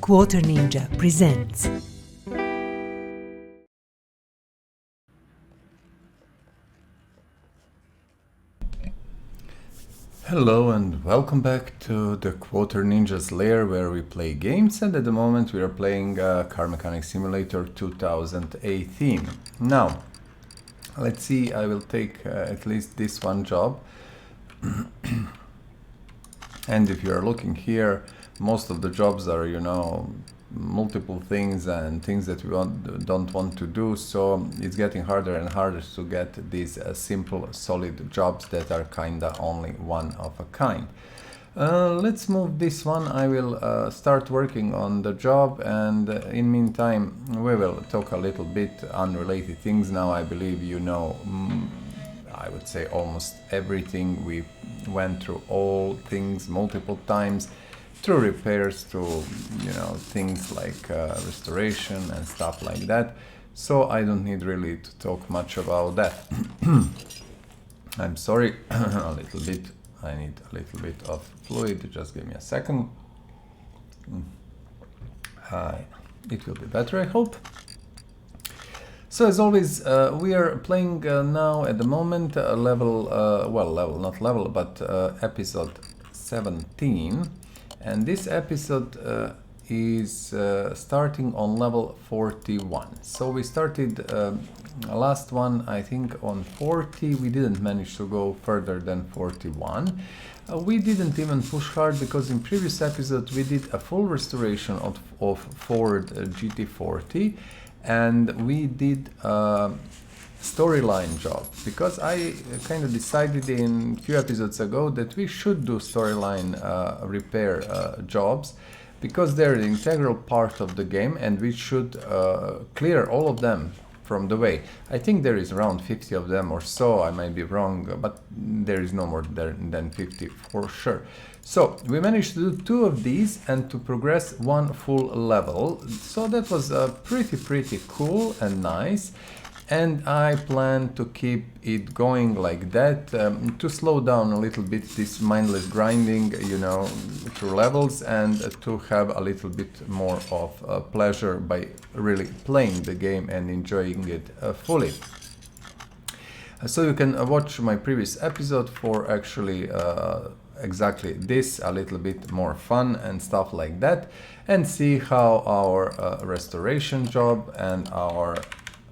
Quarter Ninja presents. Hello and welcome back to the Quarter Ninja's lair where we play games, and at the moment we are playing Car Mechanic Simulator 2018. Now, let's see, I will take at least this one job. And if you are looking here, most of the jobs are, multiple things and things that we don't want to do, so it's getting harder and harder to get these simple, solid jobs that are kinda only one of a kind. Let's move this one. I will start working on the job, and in meantime we will talk a little bit unrelated things. Now I believe I would say almost everything. We went through all things multiple times, through repairs, through things like restoration and stuff like that, so I don't need really to talk much about that. I'm sorry, a little bit, I need a little bit of fluid, just give me a second. It will be better, I hope. So as always, we are playing now at the moment episode 17. And this episode is starting on level 41. So we started last one, I think, on 40. We didn't manage to go further than 41. We didn't even push hard because in previous episode we did a full restoration of Ford GT40, and we did storyline job, because I kind of decided in a few episodes ago that we should do storyline repair jobs, because they're an integral part of the game and we should clear all of them from the way. I think there is around 50 of them or so, I might be wrong, but there is no more than 50 for sure. So we managed to do 2 of these and to progress 1 full level, so that was pretty cool and nice. And I plan to keep it going like that, to slow down a little bit this mindless grinding, through levels, and to have a little bit more of pleasure by really playing the game and enjoying it fully. So you can watch my previous episode for actually exactly this, a little bit more fun and stuff like that, and see how our restoration job and our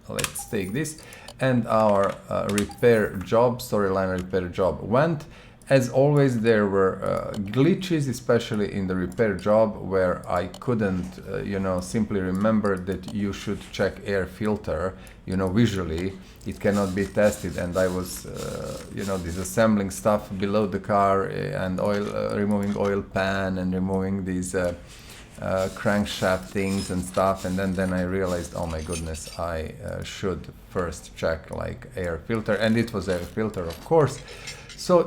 let's take this, and our repair job, storyline repair job went. As always, there were glitches, especially in the repair job, where I couldn't, simply remember that you should check air filter, visually. It cannot be tested, and I was, disassembling stuff below the car and removing oil pan and removing these crankshaft things and stuff, and then I realized, oh my goodness, I should first check like air filter, and it was air filter, of course. So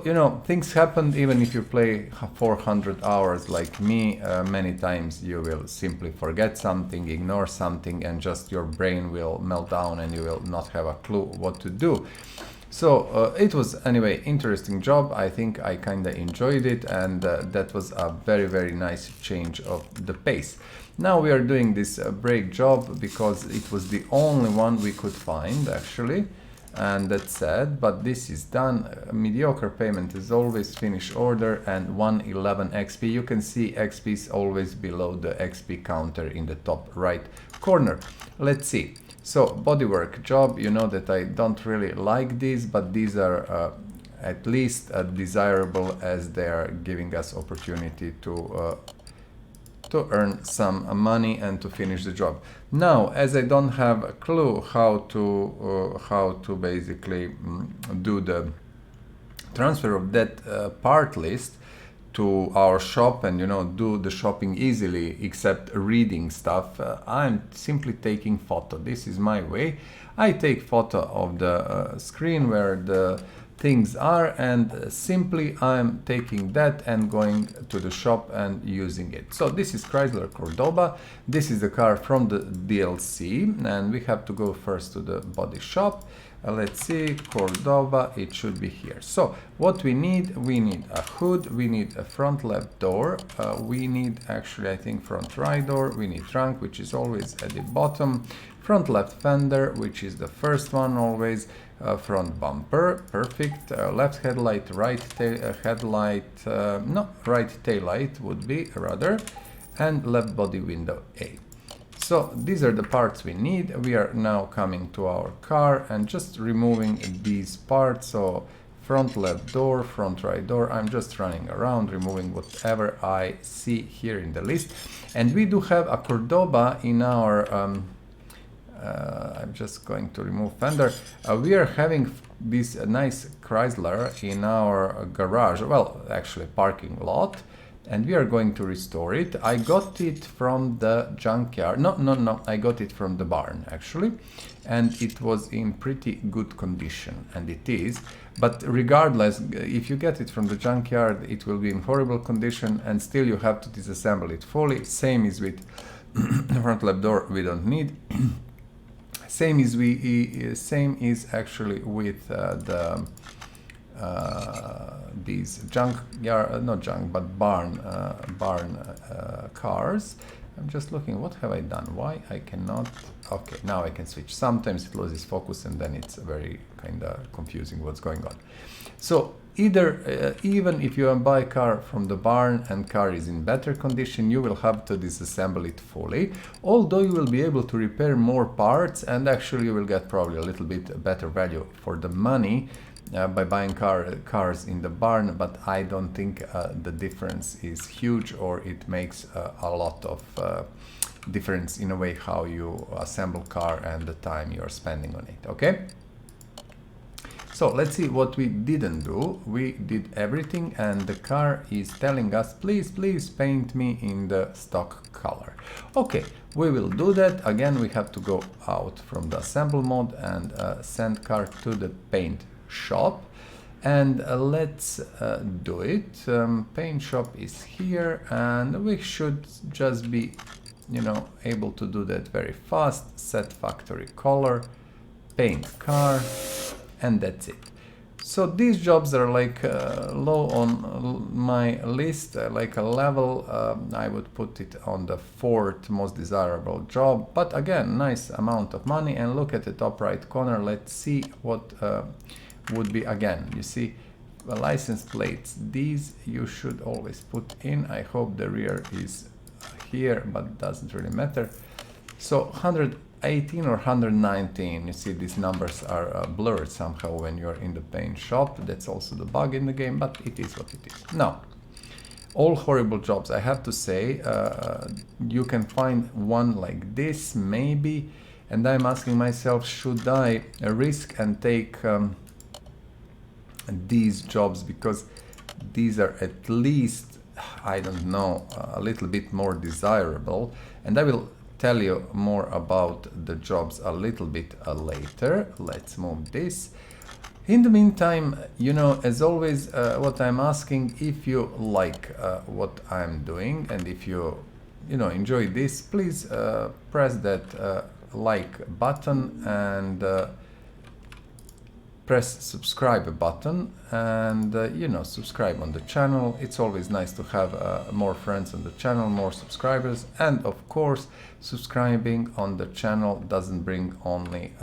things happen. Even if you play 400 hours like me, many times you will simply forget something, ignore something, and just your brain will melt down and you will not have a clue what to do. So it was anyway interesting job. I think I kinda enjoyed it, and that was a very nice change of the pace. Now we are doing this brake job because it was the only one we could find actually, and that's sad, but this is done. Mediocre payment is always, finish order, and 111 XP. You can see XP is always below the XP counter in the top right corner. Let's see. So bodywork job, that I don't really like these, but these are at least desirable, as they are giving us opportunity to earn some money and to finish the job. Now, as I don't have a clue how to basically do the transfer of that part list to our shop and do the shopping easily, except reading stuff, I'm simply taking photo. This is my way. I take photo of the screen where the things are, and simply I'm taking that and going to the shop and using it. So this is Chrysler Cordoba. This is the car from the DLC, and we have to go first to the body shop. let's see, Cordoba, it should be here. So what we need a hood, we need a front left door, we need actually, I think, front right door, we need trunk, which is always at the bottom, front left fender, which is the first one always, front bumper, perfect, left headlight, right headlight, no, right tail light would be rather, and left body window A. So these are the parts we need. We are now coming to our car and just removing these parts. So front left door, front right door. I'm just running around, removing whatever I see here in the list. And we do have a Cordoba in our, I'm just going to remove fender. We are having this nice Chrysler in our garage, well, actually parking lot. And we are going to restore it. I got it from the junkyard. No, I got it from the barn actually. And it was in pretty good condition, and it is. But regardless, if you get it from the junkyard, it will be in horrible condition and still you have to disassemble it fully. Same is with the front left door, we don't need. Same is actually with these junkyard, not junk, but barn cars. I'm just looking, what have I done? Why I cannot? Okay, now I can switch. Sometimes it loses focus and then it's very kind of confusing what's going on. So either, even if you buy a car from the barn and car is in better condition, you will have to disassemble it fully. Although you will be able to repair more parts and actually you will get probably a little bit better value for the money by buying cars in the barn, but I don't think the difference is huge, or it makes a lot of difference in a way how you assemble car and the time you're spending on it. Okay, so let's see what we didn't do. We did everything and the car is telling us, please paint me in the stock color. Okay, we will do that. Again, we have to go out from the assemble mode and send car to the paint shop, and let's do it. Paint shop is here and we should just be, you know, able to do that very fast. Set factory color, paint car, and that's it. So these jobs are like low on my list, like a level. I would put it on the 4th most desirable job, but again, nice amount of money. And look at the top right corner. Let's see what would be, again, you see the license plates. These you should always put in. I hope the rear is here, but it doesn't really matter. So 118 or 119, you see these numbers are blurred somehow when you're in the paint shop. That's also the bug in the game, but it is what it is. Now, all horrible jobs, I have to say. You can find one like this maybe, and I'm asking myself, should I risk and take these jobs, because these are at least, I don't know, a little bit more desirable, and I will tell you more about the jobs a little bit later. Let's move this. In the meantime, you know, as always, what I'm asking, if you like what I'm doing and if you enjoy this, please press that like button and press subscribe button and subscribe on the channel. It's always nice to have more friends on the channel, more subscribers, and of course subscribing on the channel doesn't bring only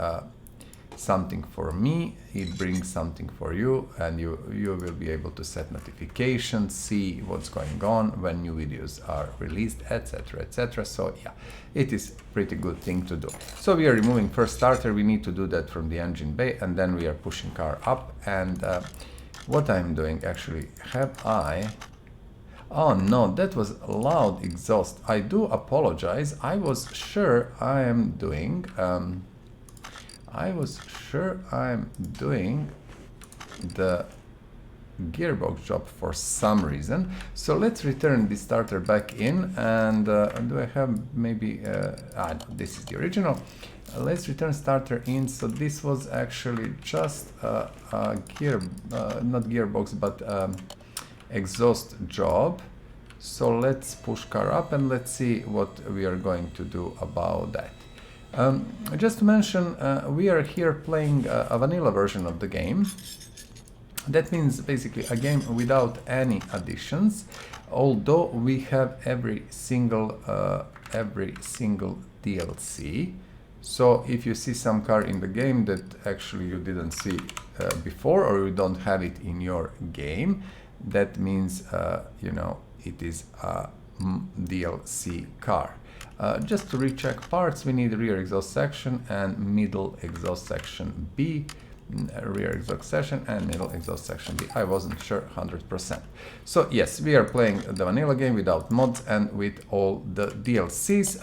something for me, it brings something for you, and you will be able to set notifications, see what's going on when new videos are released, etc, etc. So yeah, it is pretty good thing to do. So we are removing first starter. We need to do that from the engine bay, and then we are pushing car up. And what I'm doing, actually, oh no, that was loud exhaust. I do apologize. I was sure I'm doing the gearbox job for some reason. So let's return the starter back in, and do I have maybe no, this is the original. Let's return starter in. So this was actually just a not gearbox, but exhaust job. So let's push car up and let's see what we are going to do about that. Just to mention, we are here playing a vanilla version of the game. That means basically a game without any additions, although we have every single DLC. So if you see some car in the game that actually you didn't see before, or you don't have it in your game, that means you know, it is a DLC car. Just to recheck parts, we need rear exhaust section and middle exhaust section B, rear exhaust section and middle exhaust section B. I wasn't sure 100%. So yes, we are playing the vanilla game without mods and with all the DLCs.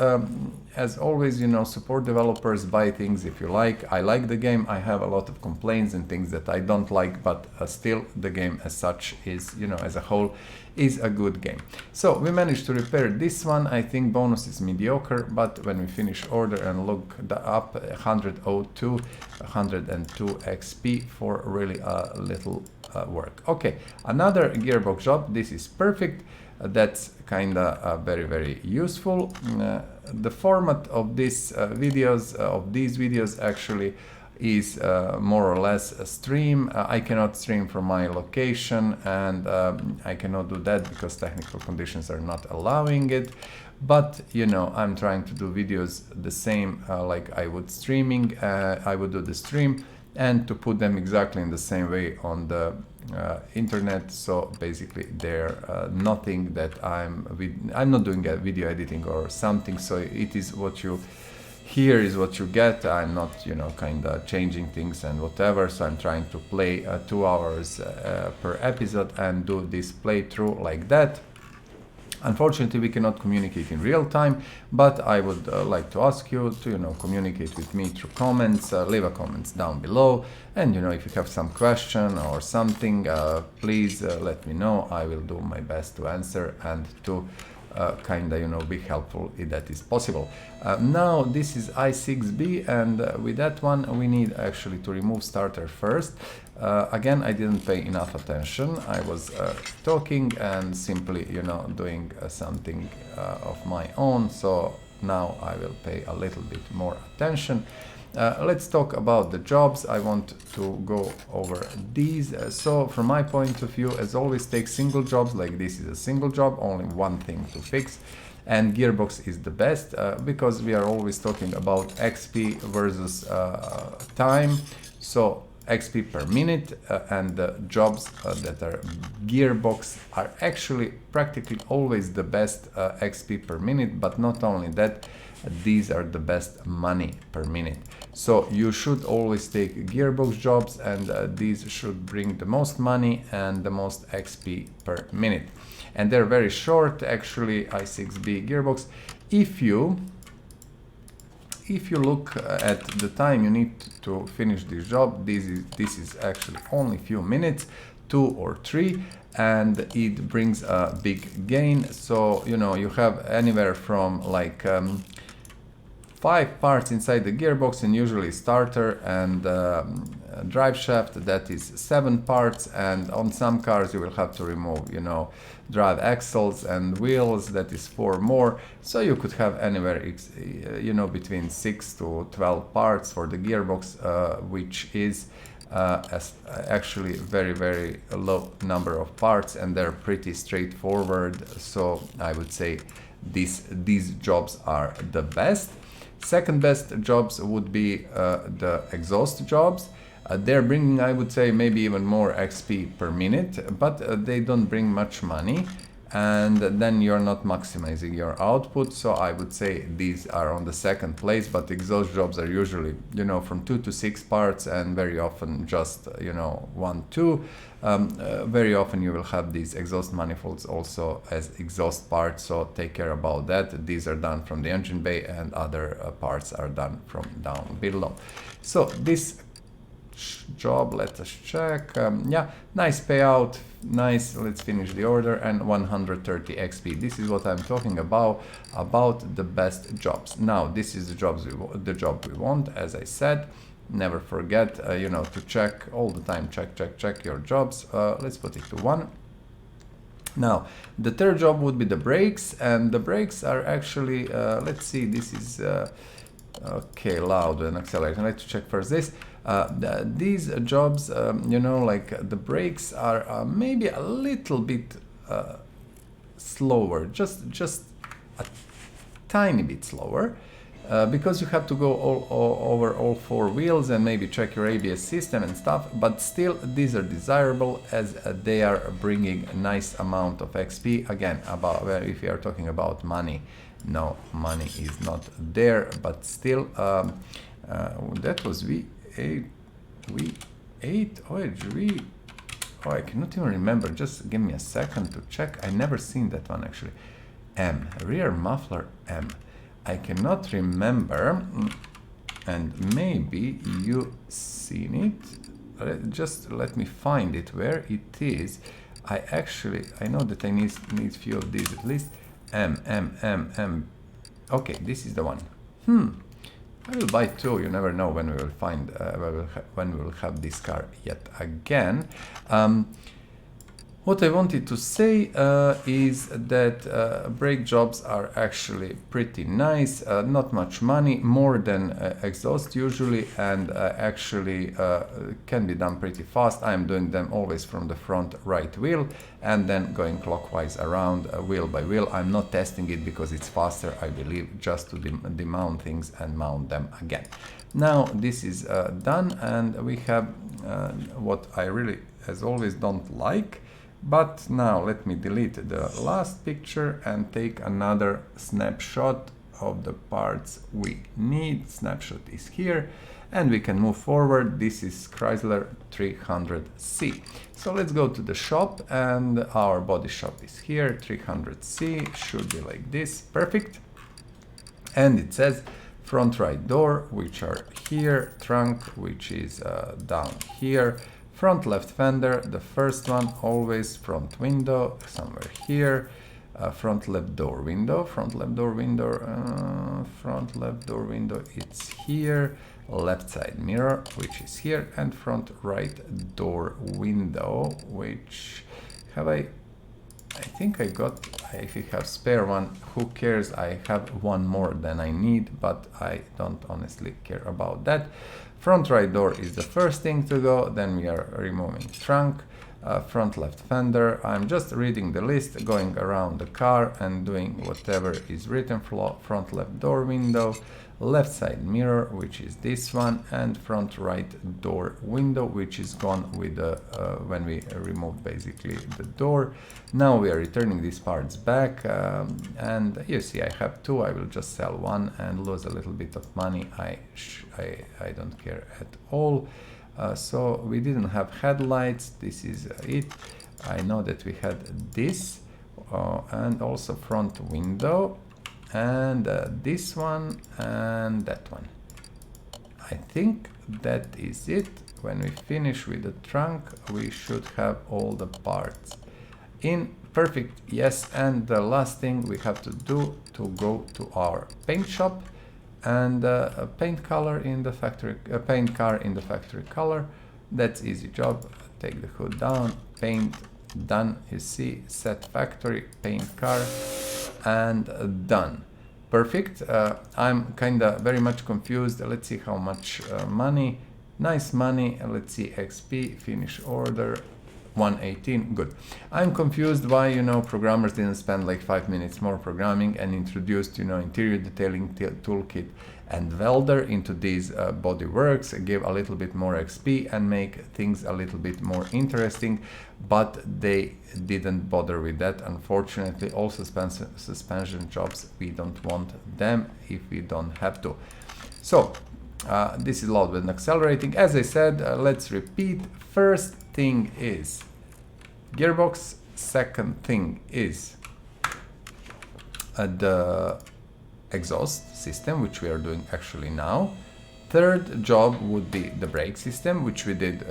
As always, you know, support developers, buy things if you like. I like the game. I have a lot of complaints and things that I don't like, but still the game as such is, you know, as a whole, is a good game. So we managed to repair this one. I think bonus is mediocre, but when we finish order and look up, 102 XP for really a little work. Okay, another Gearbox job. This is perfect. That's kinda very useful. The format of these videos actually is more or less a stream. I cannot stream from my location, and I cannot do that because technical conditions are not allowing it. But you know, I'm trying to do videos the same like I would streaming. I would do the stream and to put them exactly in the same way on the internet. So basically they're nothing that I'm not doing a video editing or something. So it is what you here is what you get. I'm not, you know, kind of changing things and whatever. So I'm trying to play 2 hours per episode and do this playthrough like that. Unfortunately, we cannot communicate in real time, but I would like to ask you to, you know, communicate with me through comments. Leave a comments down below, and you know, if you have some question or something, please let me know. I will do my best to answer and to kinda, you know, be helpful if that is possible. Now this is i6B, and with that one we need actually to remove starter first. Again, I didn't pay enough attention. I was talking and simply, you know, doing something of my own. So now I will pay a little bit more attention. Let's talk about the jobs. I want to go over these. So from my point of view, as always, take single jobs. Like this is a single job, only one thing to fix. And Gearbox is the best because we are always talking about XP versus time. So XP per minute, and the jobs that are Gearbox are actually practically always the best XP per minute, but not only that, these are the best money per minute. So you should always take Gearbox jobs, and these should bring the most money and the most XP per minute. And they're very short, actually, i6B Gearbox. If you look at the time you need to finish this job, this is actually only few minutes, 2 or 3, and it brings a big gain. So you know, you have anywhere from like 5 parts inside the gearbox, and usually starter and drive shaft, that is 7 parts, and on some cars you will have to remove, you know, drive axles and wheels, that is 4 more. So you could have anywhere, you know, between 6 to 12 parts for the gearbox, which is actually very low number of parts, and they're pretty straightforward. So I would say these jobs are the best. Second best jobs would be the exhaust jobs. They're bringing, I would say, maybe even more XP per minute, but they don't bring much money, and then you're not maximizing your output. So I would say these are on the second place, but exhaust jobs are usually, you know, from 2 to 6 parts, and very often just, you know, 1, 2. Very often you will have these exhaust manifolds also as exhaust parts, so take care about that. These are done from the engine bay, and other parts are done from down below. So this job, let us check. Yeah, nice payout, nice. Let's finish the order, and 130 XP. This is what I'm talking about the best jobs. Now this is the job we want, as I said. Never forget, you know, to check all the time. Check your jobs. Let's put it to 1. Now the third job would be the brakes, and the brakes are actually let's see, this is Okay, loud and accelerating. Let's check first this. These jobs, you know, like the brakes are maybe a little bit slower, just a tiny bit slower, because you have to go over all four wheels and maybe check your ABS system and stuff, but still these are desirable as they are bringing a nice amount of XP. Again, about if you are talking about money, no, money is not there, but still that was V8, oh, I cannot even remember, just give me a second to check. I never seen that one actually. M, rear muffler M. I cannot remember, and maybe you seen it. Just let me find it where it is. I know that I need few of these at least. M. Okay, this is the one. I will buy two. You never know when we will find when we will have this car yet again. What I wanted to say is that brake jobs are actually pretty nice, not much money, more than exhaust usually, and actually can be done pretty fast. I'm doing them always from the front right wheel and then going clockwise around wheel by wheel. I'm not testing it because it's faster, I believe, just to demount things and mount them again. Now this is done, and we have what I really, as always, don't like. But now let me delete the last picture and take another snapshot of the parts we need. Snapshot is here, and we can move forward. This is Chrysler 300C. So let's go to the shop, and our body shop is here. 300C should be like this, perfect. And it says front right door, which are here, trunk, which is down here. Front left fender, the first one, always front window, somewhere here. Front left door window, it's here. Left side mirror, which is here, and front right door window, which I think I got. If you have spare one, who cares? I have one more than I need, but I don't honestly care about that. Front right door is the first thing to go, then we are removing trunk, front left fender. I'm just reading the list, going around the car and doing whatever is written. Front left door window, left side mirror, which is this one, and front right door window, which is gone with the when we remove basically the door. Now we are returning these parts back, and you see I have two. I will just sell one and lose a little bit of money. I don't care at all. So we didn't have headlights. This is it. I know that we had this and also front window, and this one and that one. I think that is it. When we finish with the trunk, we should have all the parts in. Perfect, yes. And the last thing we have to do to go to our paint shop and paint car in the factory color. That's easy job. Take the hood down, paint, done. You see, set factory, paint car, and done. Perfect. I'm kinda very much confused. Let's see how much money. Nice money. Let's see, XP, finish order, 118. Good. I'm confused why, you know, programmers didn't spend like 5 minutes more programming and introduced, you know, interior detailing toolkit and welder into these body works, give a little bit more XP and make things a little bit more interesting, but they didn't bother with that. Unfortunately, all suspension jobs, we don't want them if we don't have to. So this is loud and accelerating. As I said, let's repeat. First thing is gearbox. Second thing is the exhaust system, which we are doing actually now. Third job would be the brake system, which we did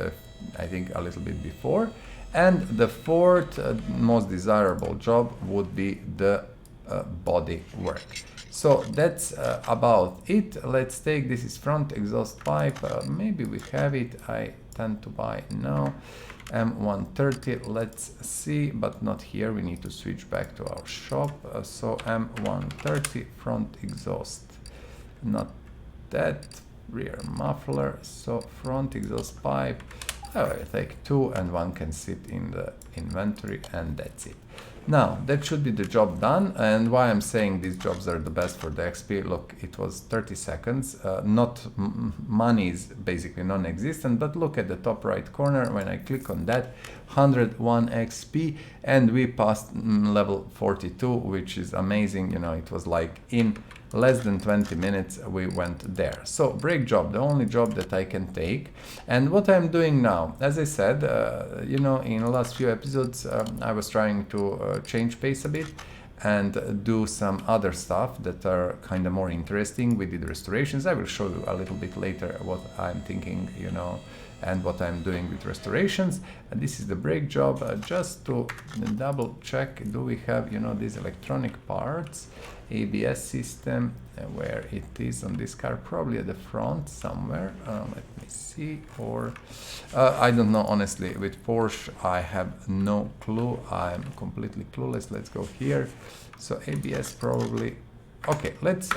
I think a little bit before. And the fourth most desirable job would be the body work. So that's about it. Let's take, this is front exhaust pipe. Maybe we have it. I tend to buy now. M130, let's see, but not here. We need to switch back to our shop. So M130 front exhaust, not that. Rear muffler, so front exhaust pipe, I will take 2 and 1 can sit in the inventory, and that's it. Now, that should be the job done, and why I'm saying these jobs are the best for the XP, look, it was 30 seconds, money is basically non-existent, but look at the top right corner, when I click on that, 101 XP, and we passed level 42, which is amazing, you know, it was like in less than 20 minutes we went there. So break job, the only job that I can take. And what I'm doing now, as I said, you know, in the last few episodes I was trying to change pace a bit and do some other stuff that are kind of more interesting. We did restorations. I will show you a little bit later what I'm thinking, you know, and what I'm doing with restorations. And this is the brake job, just to double check, do we have, you know, these electronic parts, ABS system, where it is on this car, probably at the front somewhere, let me see, or I don't know, honestly, with Porsche I have no clue, I'm completely clueless. Let's go here, so ABS probably. Okay, let's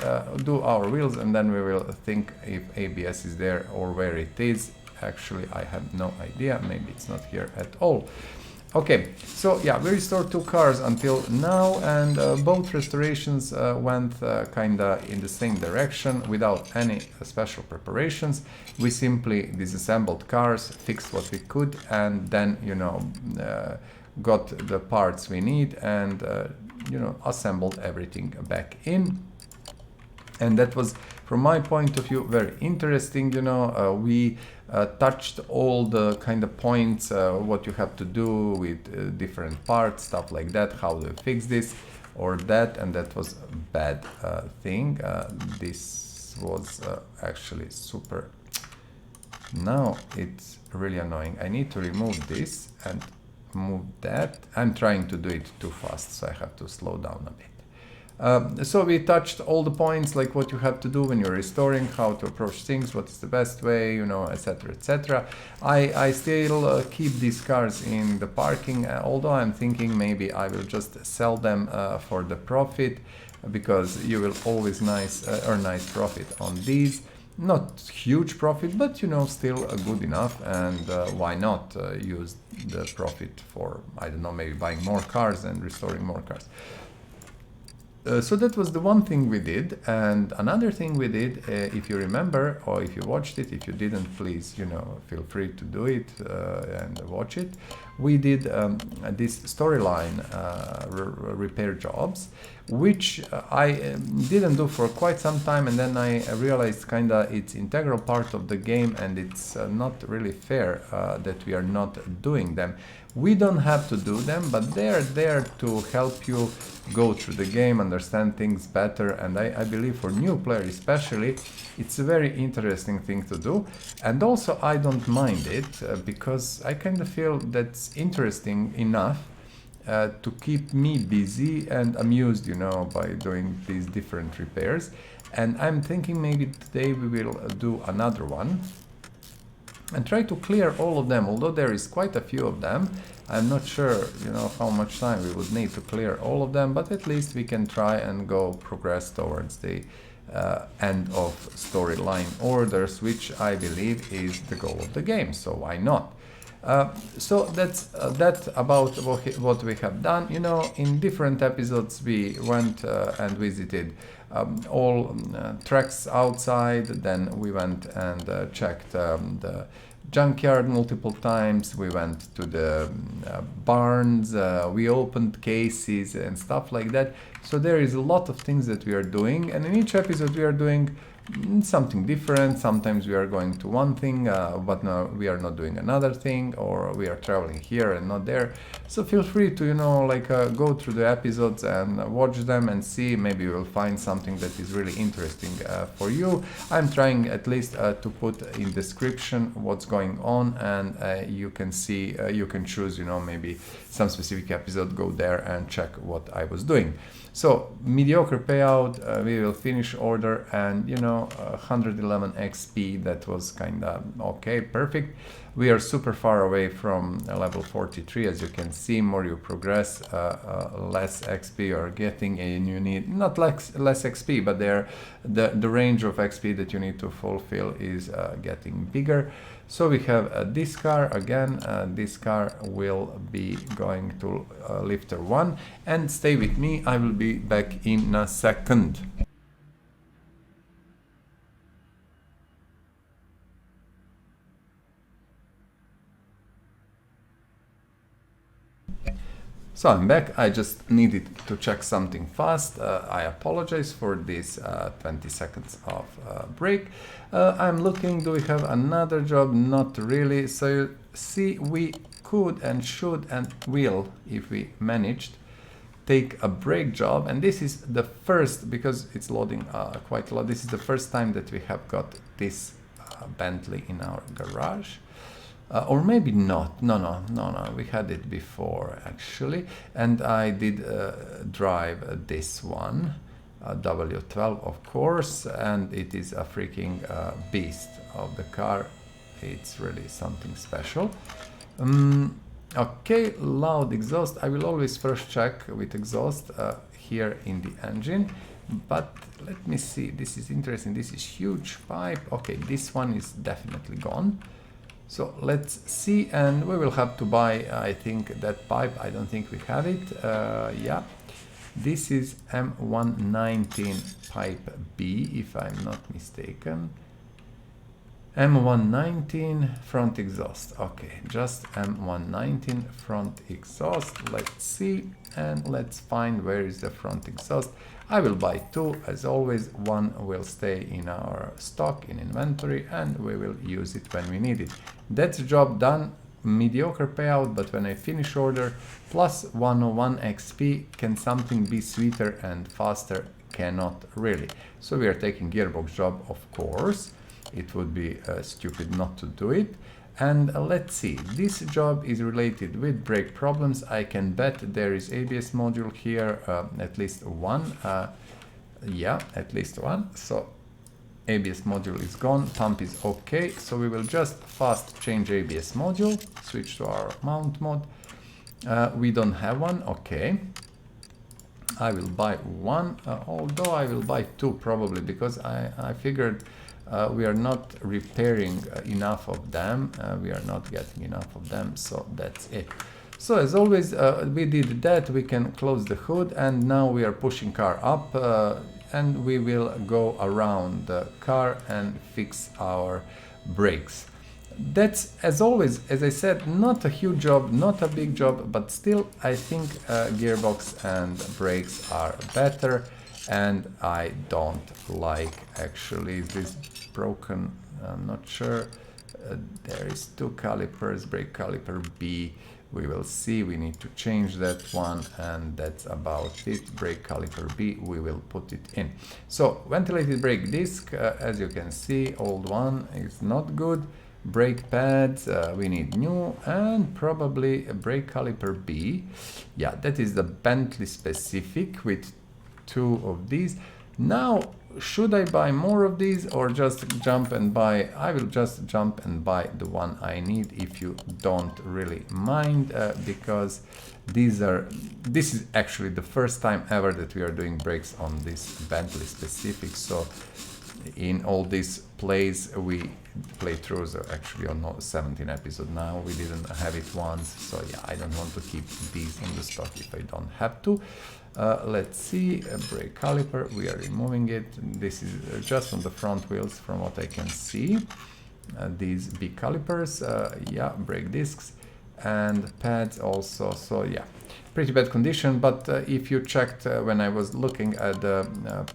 do our wheels and then we will think if ABS is there or where it is. Actually, I have no idea, maybe it's not here at all. Okay, so yeah, we restored 2 cars until now, and both restorations went kinda in the same direction without any special preparations. We simply disassembled cars, fixed what we could, and then, you know, got the parts we need and, you know, assembled everything back in. And that was, from my point of view, very interesting. You know, we touched all the kind of points, what you have to do with different parts, stuff like that, how to fix this or that, and that was a bad thing. This was actually super. Now it's really annoying. I need to remove this and move that. I'm trying to do it too fast, so I have to slow down a bit. So we touched all the points, like what you have to do when you're restoring, how to approach things, what is the best way, you know, etc, etc. I still keep these cars in the parking, although I'm thinking maybe I will just sell them for the profit, because you will always earn nice profit on these. Not huge profit, but you know, still good enough, and why not use the profit for, I don't know, maybe buying more cars and restoring more cars. So that was the one thing we did, and another thing we did, if you remember, or if you watched it, if you didn't, please, you know, feel free to do it and watch it. We did this storyline repair jobs, which I didn't do for quite some time, and then I realized kinda it's integral part of the game, and it's not really fair that we are not doing them. We don't have to do them, but they're there to help you go through the game, understand things better, and I believe for new players especially, it's a very interesting thing to do. And also I don't mind it, because I kind of feel that's interesting enough to keep me busy and amused, you know, by doing these different repairs. And I'm thinking maybe today we will do another one and try to clear all of them, although there is quite a few of them. I'm not sure, you know, how much time we would need to clear all of them, but at least we can try and progress towards the end of storyline orders, which I believe is the goal of the game, so why not? So that's that about what we have done. You know, in different episodes we went and visited all tracks outside, then we went and checked the junkyard multiple times, we went to the barns, we opened cases and stuff like that. So there is a lot of things that we are doing, and in each episode we are doing something different. Sometimes we are going to one thing, but no, we are not doing another thing, or we are traveling here and not there. So feel free to, you know, like go through the episodes and watch them and see, maybe you will find something that is really interesting for you. I'm trying at least to put in description what's going on, and you can see, you can choose, you know, maybe some specific episode, go there and check what I was doing. So mediocre payout, we will finish order, and you know, 111 XP, that was kind of okay, perfect. We are super far away from level 43. As you can see, more you progress, less XP you're getting, and you need not less XP, but the range of XP that you need to fulfill is getting bigger. So we have this car again. This car will be going to lifter 1, and stay with me, I will be back in a second. So I'm back. I just needed to check something fast. I apologize for this 20 seconds of break. I'm looking, do we have another job? Not really. So you see, we could and should and will, if we managed, take a brake job. And this is the first, because it's loading quite a lot, this is the first time that we have got this Bentley in our garage. Or maybe not. No, we had it before actually, and I did drive this one, W12 of course, and it is a freaking beast of the car. It's really something special. Okay, loud exhaust. I will always first check with exhaust here in the engine, but let me see, this is interesting, this is huge pipe. Okay, this one is definitely gone. So let's see, and we will have to buy, I think, that pipe. I don't think we have it. Yeah, this is M119 pipe B, if I'm not mistaken. M119 front exhaust. Okay, just M119 front exhaust. Let's see, and let's find where is the front exhaust. I will buy two, as always. One will stay in our stock, in inventory, and we will use it when we need it. That's the job done. Mediocre payout, but when I finish order, plus 101 XP, can something be sweeter and faster? Cannot really. So we are taking Gearbox job, of course. It would be stupid not to do it. And let's see, this job is related with brake problems. I can bet there is ABS module here, at least one. Yeah, at least one. So ABS module is gone, pump is okay. So we will just fast change ABS module, switch to our mount mode. We don't have one, okay. I will buy one, although I will buy two probably, because I figured we are not repairing enough of them. We are not getting enough of them, so that's it. So as always, we did that. We can close the hood, and now we are pushing car up, and we will go around the car and fix our brakes. That's, as always, as I said, not a huge job, not a big job, but still I think gearbox and brakes are better. And I don't like, actually, this broken, I'm not sure. There is two calipers, brake caliper B. We will see, we need to change that one, and that's about it. Brake caliper B, we will put it in. So ventilated brake disc, as you can see, old one is not good. Brake pads, we need new, and probably a brake caliper B. Yeah, that is the Bentley specific with two of these. Now, should I buy more of these or just jump and buy? I will just jump and buy the one I need, if you don't really mind, because this is actually the first time ever that we are doing brakes on this Bentley specific. So in all these playthroughs are actually on 17 episodes now. We didn't have it once, so yeah, I don't want to keep these in the stock if I don't have to. Let's see, a brake caliper, we are removing it. This is just on the front wheels from what I can see. These big calipers, yeah, brake discs and pads also, so yeah, pretty bad condition. But if you checked when I was looking at the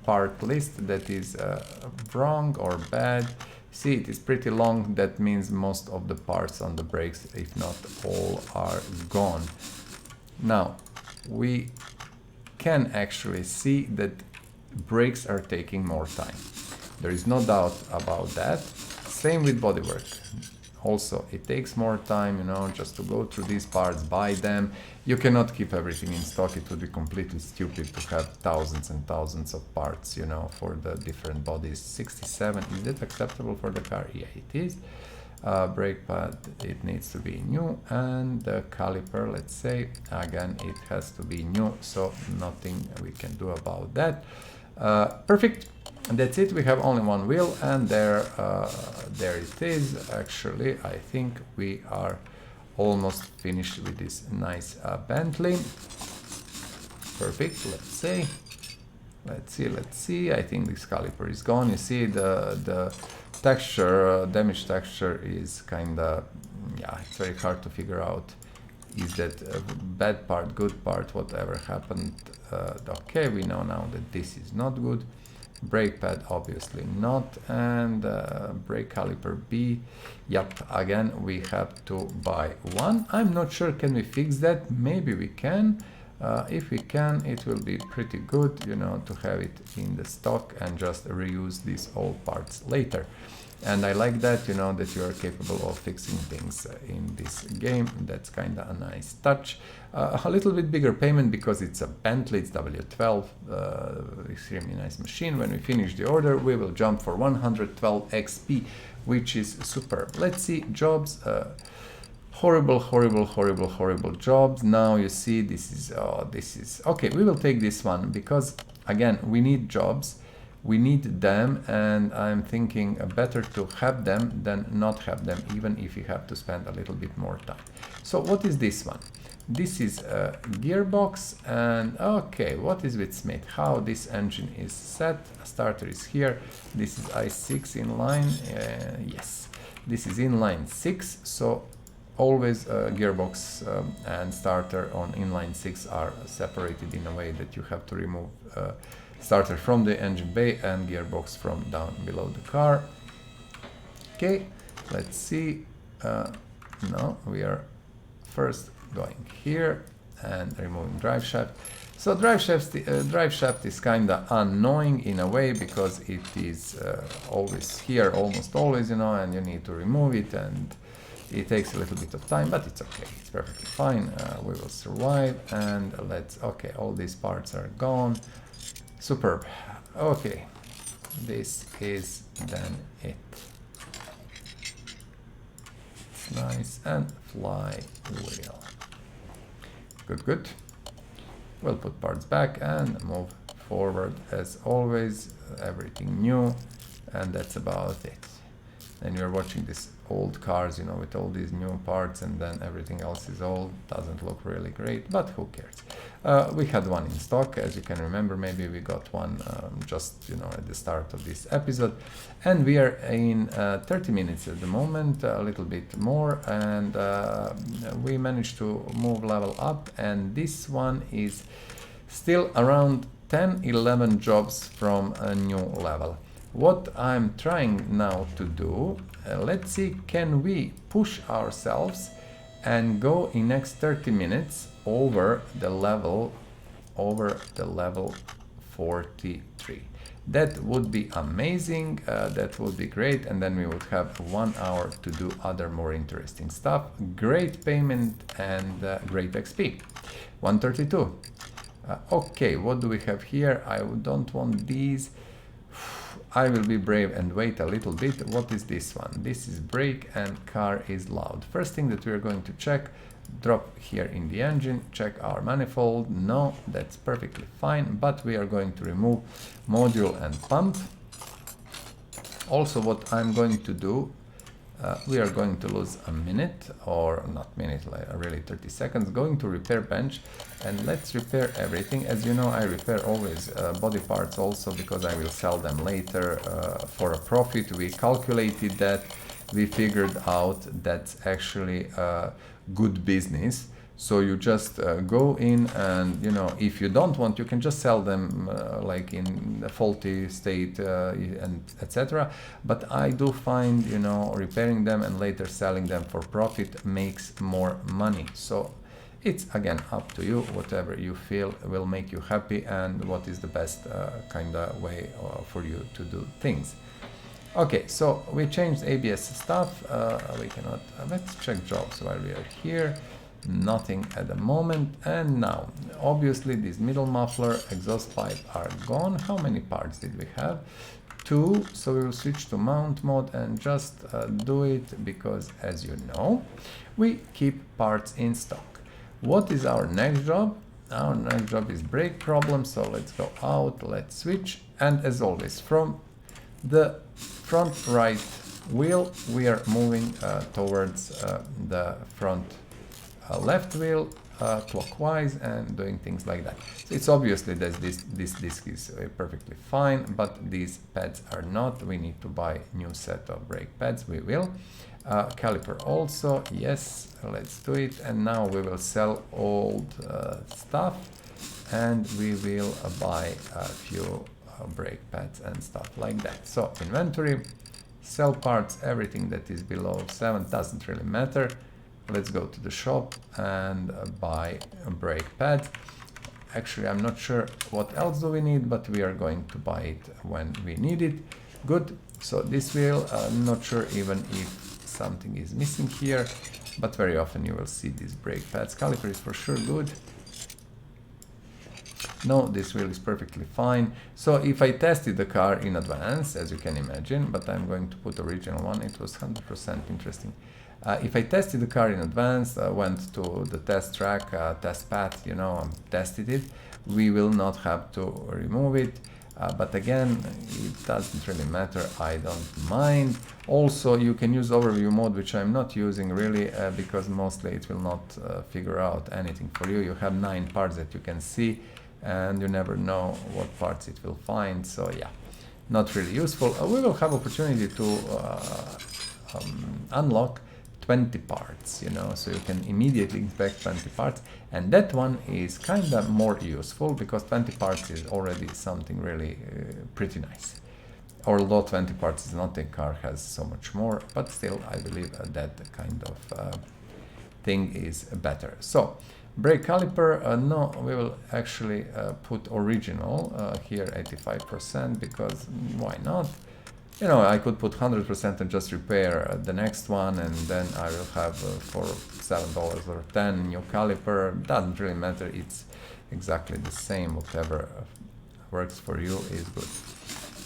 part list that is wrong or bad, see, it is pretty long. That means most of the parts on the brakes, if not all, are gone. Now we can actually see that brakes are taking more time. There is no doubt about that. Same with bodywork. Also, it takes more time, you know, just to go through these parts, buy them. You cannot keep everything in stock. It would be completely stupid to have thousands and thousands of parts, you know, for the different bodies. 67, is that acceptable for the car? Yeah, it is. Brake pad, it needs to be new, and the caliper, let's say, again, it has to be new, so nothing we can do about that. Perfect. And that's it. We have only one wheel, and there it is. Actually, I think we are almost finished with this nice Bentley. Perfect. Let's see. I think this caliper is gone. You see the texture, damage texture is kinda, yeah, it's very hard to figure out. Is that a bad part, good part, whatever happened? Okay, we know now that this is not good. Brake pad, obviously not, and brake caliper B. Yep, again, we have to buy one. I'm not sure, can we fix that? Maybe we can. If we can, it will be pretty good, you know, to have it in the stock and just reuse these old parts later. And I like that, you know, that you are capable of fixing things in this game. That's kind of a nice touch. A little bit bigger payment because it's a Bentley, it's W12, extremely nice machine. When we finish the order, we will jump for 112 XP, which is superb. Let's see, jobs. Horrible jobs. Now you see, this is okay. We will take this one because again, we need jobs. We need them, and I'm thinking better to have them than not have them, even if you have to spend a little bit more time. So what is this one? This is a Gearbox, and okay, what is with Smith? How this engine is set? Starter is here. This is i6 inline. Yes, this is inline 6. So always gearbox and starter on inline 6 are separated in a way that you have to remove starter from the engine bay and gearbox from down below the car. Okay, let's see. No, we are first going here and removing drive shaft. So drive shaft is kind of annoying in a way because it is always here, almost always, you know, and you need to remove it, and it takes a little bit of time, but it's okay. It's perfectly fine. We will survive, and okay, all these parts are gone. Superb. Okay, this is then it. It's nice, and flywheel. Good. We'll put parts back and move forward as always. Everything new, and that's about it. And you're watching these old cars, you know, with all these new parts, and then everything else is old. Doesn't look really great, but who cares? We had one in stock, as you can remember. Maybe we got one just, you know, at the start of this episode, and we are in 30 minutes at the moment, a little bit more, and we managed to move level up, and this one is still around 10-11 jobs from a new level. What I'm trying now to do, let's see, can we push ourselves and go in next 30 minutes over the level 43. That would be amazing, that would be great, and then we would have 1 hour to do other more interesting stuff. Great payment and great XP. 132. Okay, what do we have here? I don't want these. I will be brave and wait a little bit. What is this one? This is brake and car is loud. First thing that we are going to check, drop here in the engine, check our manifold. No, that's perfectly fine, but we are going to remove module and pump. Also, what I'm going to do, we are going to lose a minute, or not minute, like really 30 seconds, going to repair bench, and let's repair everything. As you know, I repair always body parts also because I will sell them later for a profit. We calculated that, we figured out that's actually a good business. So you just go in, and you know, if you don't want, you can just sell them like in a faulty state and etc. But I do find, you know, repairing them and later selling them for profit makes more money. So it's again up to you, whatever you feel will make you happy and what is the best kind of way for you to do things. Okay, so we changed ABS stuff. We cannot, let's check jobs while we are here. Nothing at the moment. And now obviously this middle muffler, exhaust pipe are gone. How many parts did we have? 2, so we will switch to mount mode and just do it because, as you know, we keep parts in stock. What is our next job? Our next job is brake problem, so let's go out, let's switch, and as always, from the front right wheel we are moving towards the front left wheel clockwise and doing things like that. So it's obviously that this disc is perfectly fine, but these pads are not. We need to buy new set of brake pads. We will. Caliper also, yes, let's do it. And now we will sell old stuff and we will buy a few brake pads and stuff like that. So inventory, sell parts, everything that is below 7 doesn't really matter. Let's go to the shop and buy a brake pad. Actually, I'm not sure what else do we need, but we are going to buy it when we need it. Good. So this wheel, not sure even if something is missing here, but very often you will see these brake pads. Caliper is for sure good. No, this wheel is perfectly fine. So if I tested the car in advance, as you can imagine, but I'm going to put original one, it was 100% interesting. If I tested the car in advance, went to the test track, test path, you know, tested it, we will not have to remove it. But again, it doesn't really matter, I don't mind. Also, you can use overview mode, which I'm not using really, because mostly it will not figure out anything for you. You have 9 parts that you can see, and you never know what parts it will find, so yeah, not really useful. We will have opportunity to unlock 20 parts, you know, so you can immediately inspect 20 parts, and that one is kind of more useful because 20 parts is already something really pretty nice. Although 20 parts is not, a car has so much more, but still I believe that kind of thing is better. So brake caliper, no, we will actually put original here 85% because why not? You know, I could put 100% and just repair the next one, and then I will have for $7 or 10 new caliper. Doesn't really matter, it's exactly the same. Whatever works for you is good.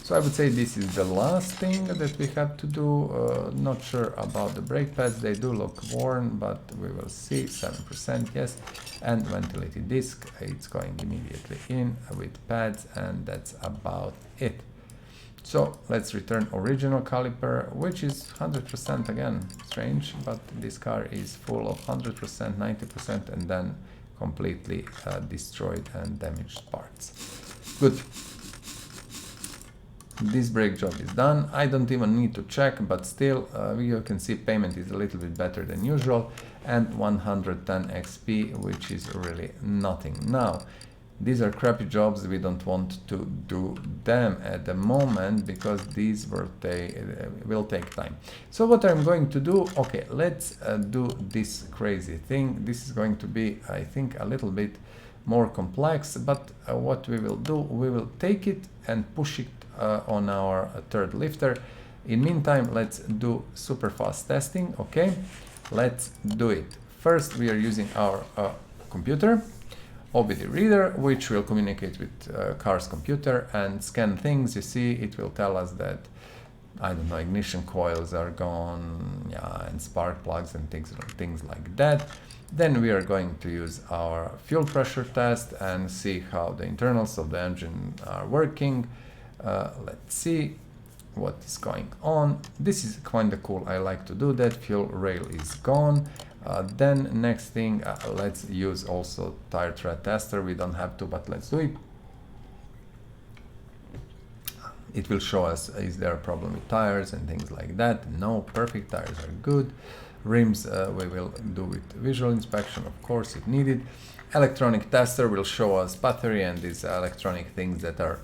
So I would say this is the last thing that we have to do. Not sure about the brake pads, they do look worn, but we will see. 7%, yes. And ventilated disc, it's going immediately in with pads, and that's about it. So let's return original caliper, which is 100% again, strange, but this car is full of 100%, 90%, and then completely destroyed and damaged parts. Good. This brake job is done. I don't even need to check, but still you can see payment is a little bit better than usual, and 110 XP, which is really nothing. Now, these are crappy jobs, we don't want to do them at the moment because these will take time. So what I'm going to do, okay, let's do this crazy thing. This is going to be, I think, a little bit more complex, but what we will do, we will take it and push it on our third lifter. In meantime, let's do super fast testing, okay? Let's do it. First, we are using our computer, OBD reader, which will communicate with car's computer and scan things. You see, it will tell us that, I don't know, ignition coils are gone, yeah, and spark plugs and things like that. Then we are going to use our fuel pressure test and see how the internals of the engine are working. Let's see what is going on. This is kind of cool, I like to do that. Fuel rail is gone. Then next thing, let's use also tire tread tester. We don't have to, but let's do it. It will show us, is there a problem with tires and things like that. No, perfect, tires are good. Rims we will do with visual inspection, of course, if needed. Electronic tester will show us battery and these electronic things that are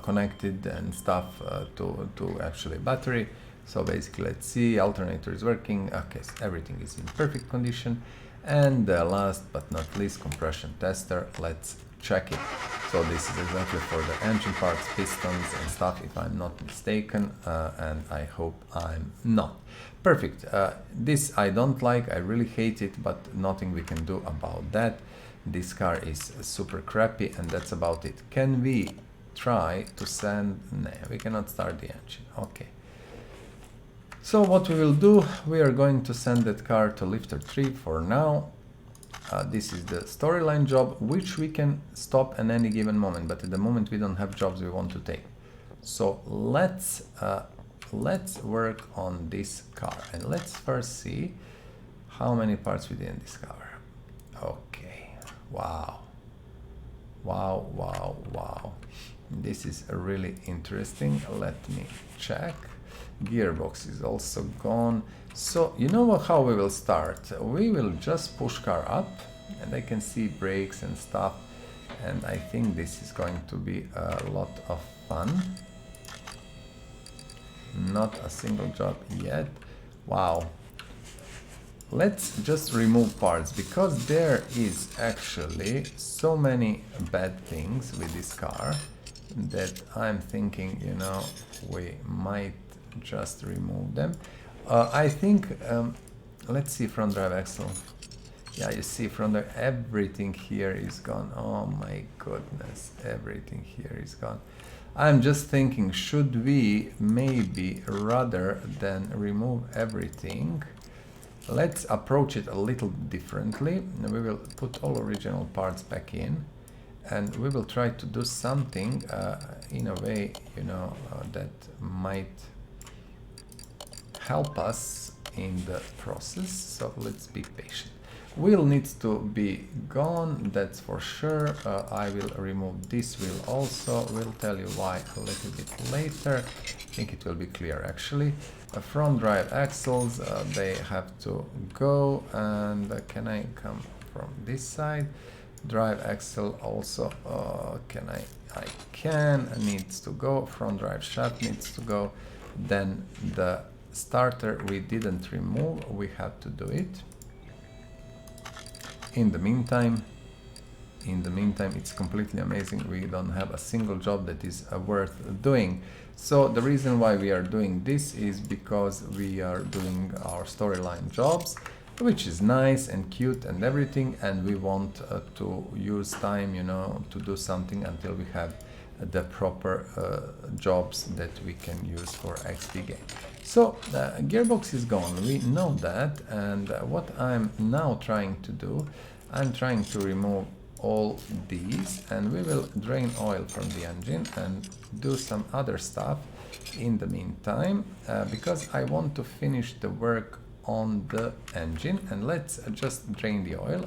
connected and stuff to actually battery. So basically, let's see, alternator is working. Okay, so everything is in perfect condition. And last but not least, compression tester. Let's check it. So this is exactly for the engine parts, pistons and stuff, if I'm not mistaken, and I hope I'm not. Perfect. This I don't like, I really hate it, but nothing we can do about that. This car is super crappy, and that's about it. Can we try to send, no, we cannot start the engine, okay. So what we will do, we are going to send that car to lifter 3 for now. This is the storyline job, which we can stop at any given moment, but at the moment we don't have jobs we want to take. So let's work on this car, and let's first see how many parts we didn't discover. Okay, wow. Wow, wow, wow. This is really interesting. Let me check. Gearbox is also gone. So you know how we will start? We will just push car up, and I can see brakes and stuff, and I think this is going to be a lot of fun. Not a single job yet. Wow. Let's just remove parts, because there is actually so many bad things with this car that I'm thinking, you know, we might just remove them. I think, let's see, front drive axle. Yeah, you see front drive, everything here is gone. Oh my goodness, everything here is gone. I'm just thinking, should we maybe, rather than remove everything, let's approach it a little differently. We will put all original parts back in, and we will try to do something in a way, you know, that might help us in the process. So let's be patient. Wheel needs to be gone, that's for sure. I will remove this wheel also. We'll tell you why a little bit later. I think it will be clear actually. Front drive axles, they have to go, and can I come from this side? Drive axle also, can I can, needs to go. Front drive shaft needs to go. Then the starter we didn't remove, we have to do it. In the meantime, it's completely amazing. We don't have a single job that is worth doing. So the reason why we are doing this is because we are doing our storyline jobs, which is nice and cute and everything, and we want to use time, you know, to do something until we have the proper jobs that we can use for XP game. So Gearbox is gone, we know that, and what I'm now trying to do, I'm trying to remove all these, and we will drain oil from the engine and do some other stuff in the meantime, because I want to finish the work on the engine. And let's just drain the oil.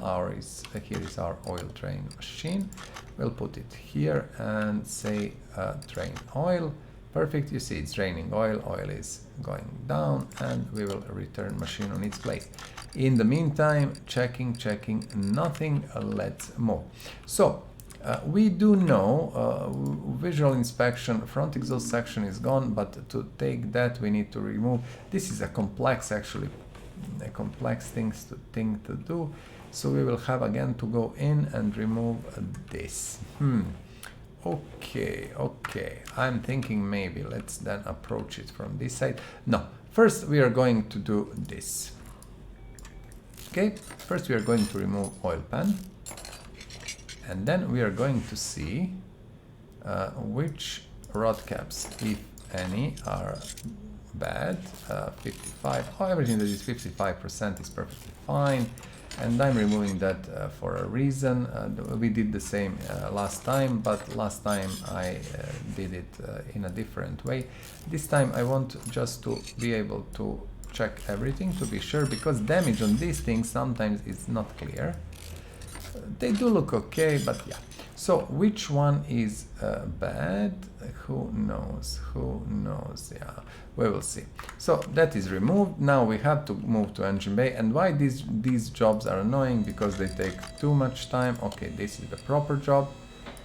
Here is our oil drain machine. We'll put it here and say drain oil. Perfect, you see it's draining oil, oil is going down, and we will return machine on its place. In the meantime, checking, nothing, let's move. So we do know visual inspection, front exhaust section is gone, but to take that we need to remove. This is a complex, actually, a complex thing to do. So we will have again to go in and remove this. Okay, I'm thinking maybe let's then approach it from this side. No, first we are going to do this. Okay, first we are going to remove oil pan, and then we are going to see which rod caps, if any, are bad. 55, everything that is 55% is perfectly fine. And I'm removing that for a reason. We did the same last time, but last time I did it in a different way. This time I want just to be able to check everything to be sure, because damage on these things sometimes is not clear. They do look okay, but yeah. So which one is bad? Who knows? Yeah, we will see. So that is removed. Now we have to move to engine bay. And why these jobs are annoying? Because they take too much time. Okay, this is the proper job.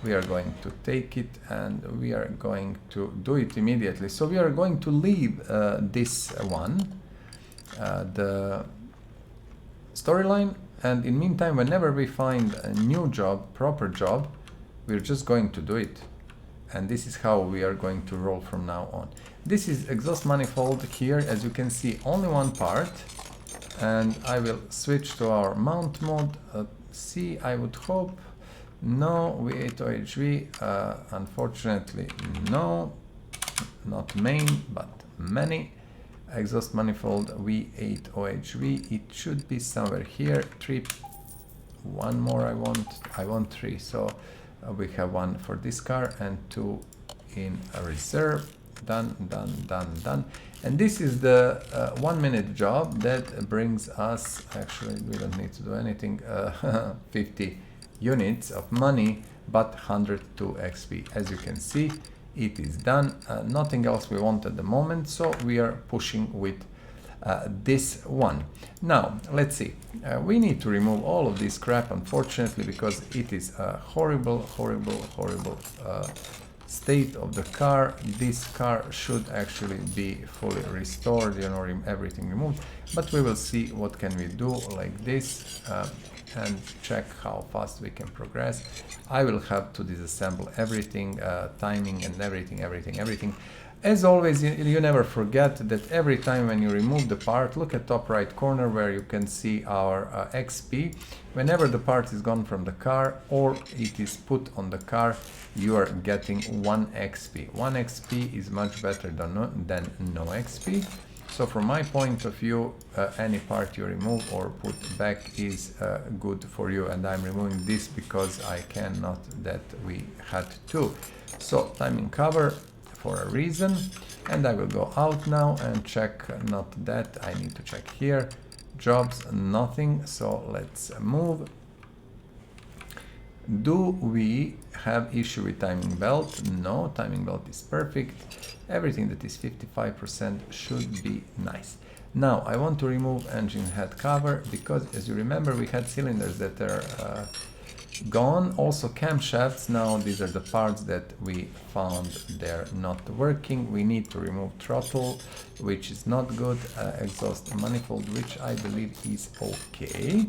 We are going to take it and we are going to do it immediately. So we are going to leave this one, the storyline, and in meantime, whenever we find a new job, proper job, we're just going to do it. And this is how we are going to roll from now on. This is exhaust manifold here, as you can see, only one part. And I will switch to our mount mode. C, I would hope. No, V8 OHV, unfortunately no, not main, but many. Exhaust manifold V8 OHV, it should be somewhere here. Three, one more I want three, so we have one for this car and two in a reserve. Done, done, done, done. And this is the 1 minute job that brings us, actually we don't need to do anything, 50 units of money, but 102 XP. As you can see, it is done. Nothing else we want at the moment, so we are pushing with this one. Now let's see, we need to remove all of this crap, unfortunately, because it is a horrible state of the car. This car should actually be fully restored, you know, everything removed, but we will see what can we do like this and check how fast we can progress. I will have to disassemble everything, timing and everything. As always, you never forget that every time when you remove the part, look at top right corner where you can see our XP. Whenever the part is gone from the car or it is put on the car, you are getting 1 XP. 1 XP is much better than no XP. So from my point of view, any part you remove or put back is good for you, and I'm removing this because I cannot, that we had to. So timing cover for a reason, and I will go out now and check, not that, I need to check here, jobs, nothing, so let's move. Do we have issue with timing belt? No, timing belt is perfect. Everything that is 55% should be nice. Now I want to remove engine head cover because, as you remember, we had cylinders that are gone. Also camshafts. Now these are the parts that we found they're not working. We need to remove throttle, which is not good. Exhaust manifold, which I believe is okay.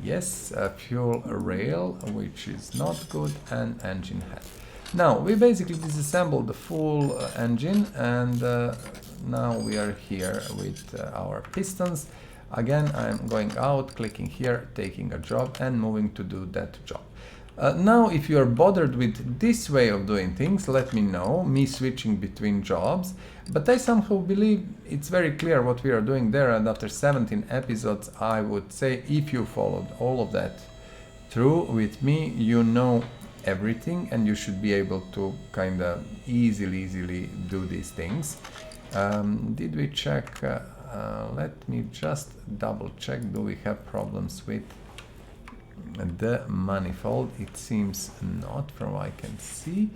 Yes, fuel rail, which is not good, and engine head. Now we basically disassembled the full engine, and now we are here with our pistons. Again, I'm going out, clicking here, taking a job and moving to do that job. Now if you are bothered with this way of doing things, let me know, me switching between jobs, but I somehow believe it's very clear what we are doing there, and after 17 episodes I would say if you followed all of that through with me, you know everything and you should be able to kind of easily do these things. Did we check? Let me just double check. Do we have problems with the manifold? It seems not, from what I can see.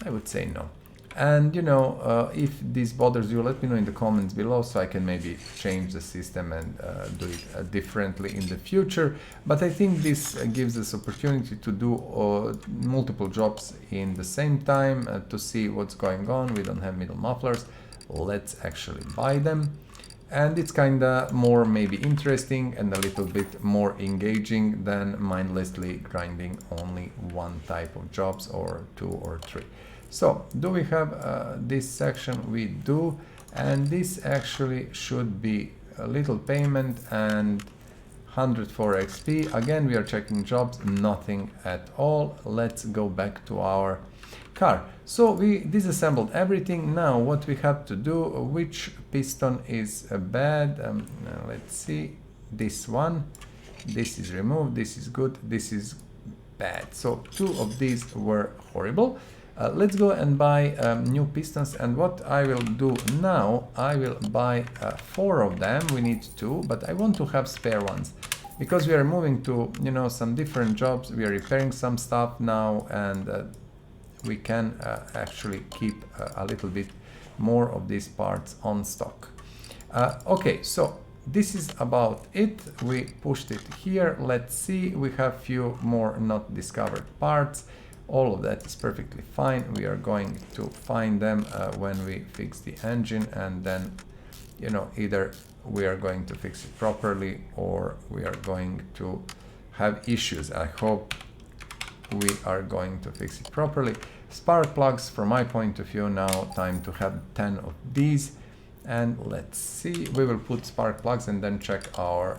I would say no. And you know, if this bothers you, let me know in the comments below so I can maybe change the system and do it differently in the future. But I think this gives us opportunity to do multiple jobs in the same time to see what's going on. We don't have middle mufflers. Let's actually buy them. And it's kinda more maybe interesting and a little bit more engaging than mindlessly grinding only one type of jobs or 2 or 3. So, do we have this section? We do, and this actually should be a little payment and 104 XP. Again, we are checking jobs, nothing at all. Let's go back to our car. So we disassembled everything. Now what we have to do, which piston is bad? Let's see, this one. This is removed, this is good, this is bad. So 2 of these were horrible. Let's go and buy new pistons, and what I will do now, I will buy 4 of them. We need 2, but I want to have spare ones because we are moving to, you know, some different jobs. We are repairing some stuff now, and we can actually keep a little bit more of these parts on stock. Okay, so this is about it. We pushed it here. Let's see, we have few more not discovered parts. All of that is perfectly fine. We are going to find them when we fix the engine, and then, you know, either we are going to fix it properly or we are going to have issues. I hope we are going to fix it properly. Spark plugs, from my point of view, now time to have 10 of these. And let's see, we will put spark plugs and then check our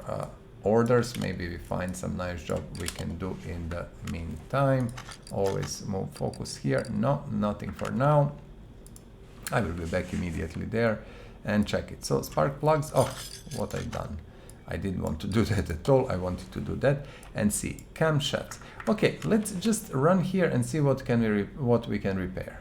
orders. Maybe we find some nice job we can do in the meantime. time. Always move focus here. No, nothing for now. I will be back immediately there and check it. So spark plugs, oh, what I've done. I didn't want to do that at all. I wanted to do that and see camshafts. Okay, let's just run here and see what we can repair.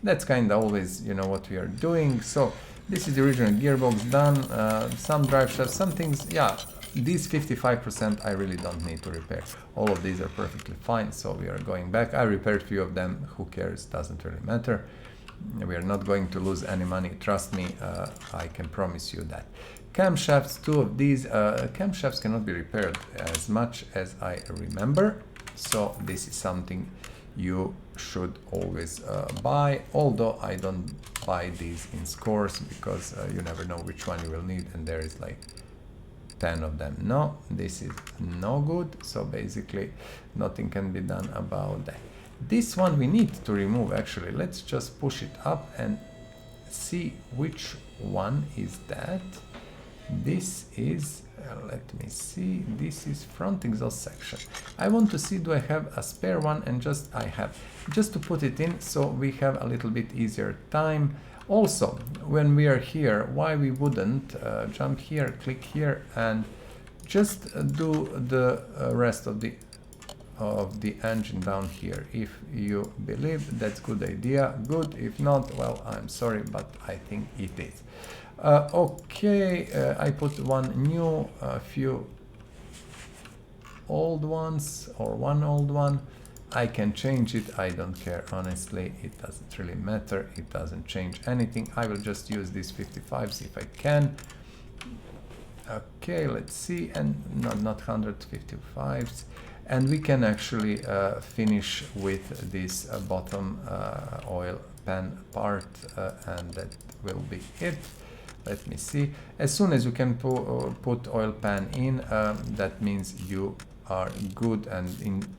That's kind of always, you know, what we are doing. So this is the original gearbox done. Some drive shafts, some things, yeah. These 55% I really don't need to repair. All of these are perfectly fine, so we are going back. I repaired a few of them. Who cares? Doesn't really matter. We are not going to lose any money. Trust me, I can promise you that. Camshafts, two of these. Camshafts cannot be repaired as much as I remember. So this is something you should always buy. Although I don't buy these in scores because you never know which one you will need, and there is like 10 of them. No, this is no good. So basically nothing can be done about that. This one we need to remove actually. Let's just push it up and see which one is that. This is, let me see, this is front exhaust section. I want to see, do I have a spare one, and I have, just to put it in so we have a little bit easier time. Also, when we are here, why we wouldn't jump here, click here, and just do the rest of the engine down here. If you believe that's good idea, good. If not, well, I'm sorry, but I think it is. Okay, I put one new, a few old ones, or one old one. I can change it, I don't care, honestly, it doesn't really matter, it doesn't change anything. I will just use these 55s if I can. Okay, let's see, and not 155s. And we can actually finish with this bottom oil pan part, and that will be it. Let me see. As soon as you can put oil pan in, that means you are good and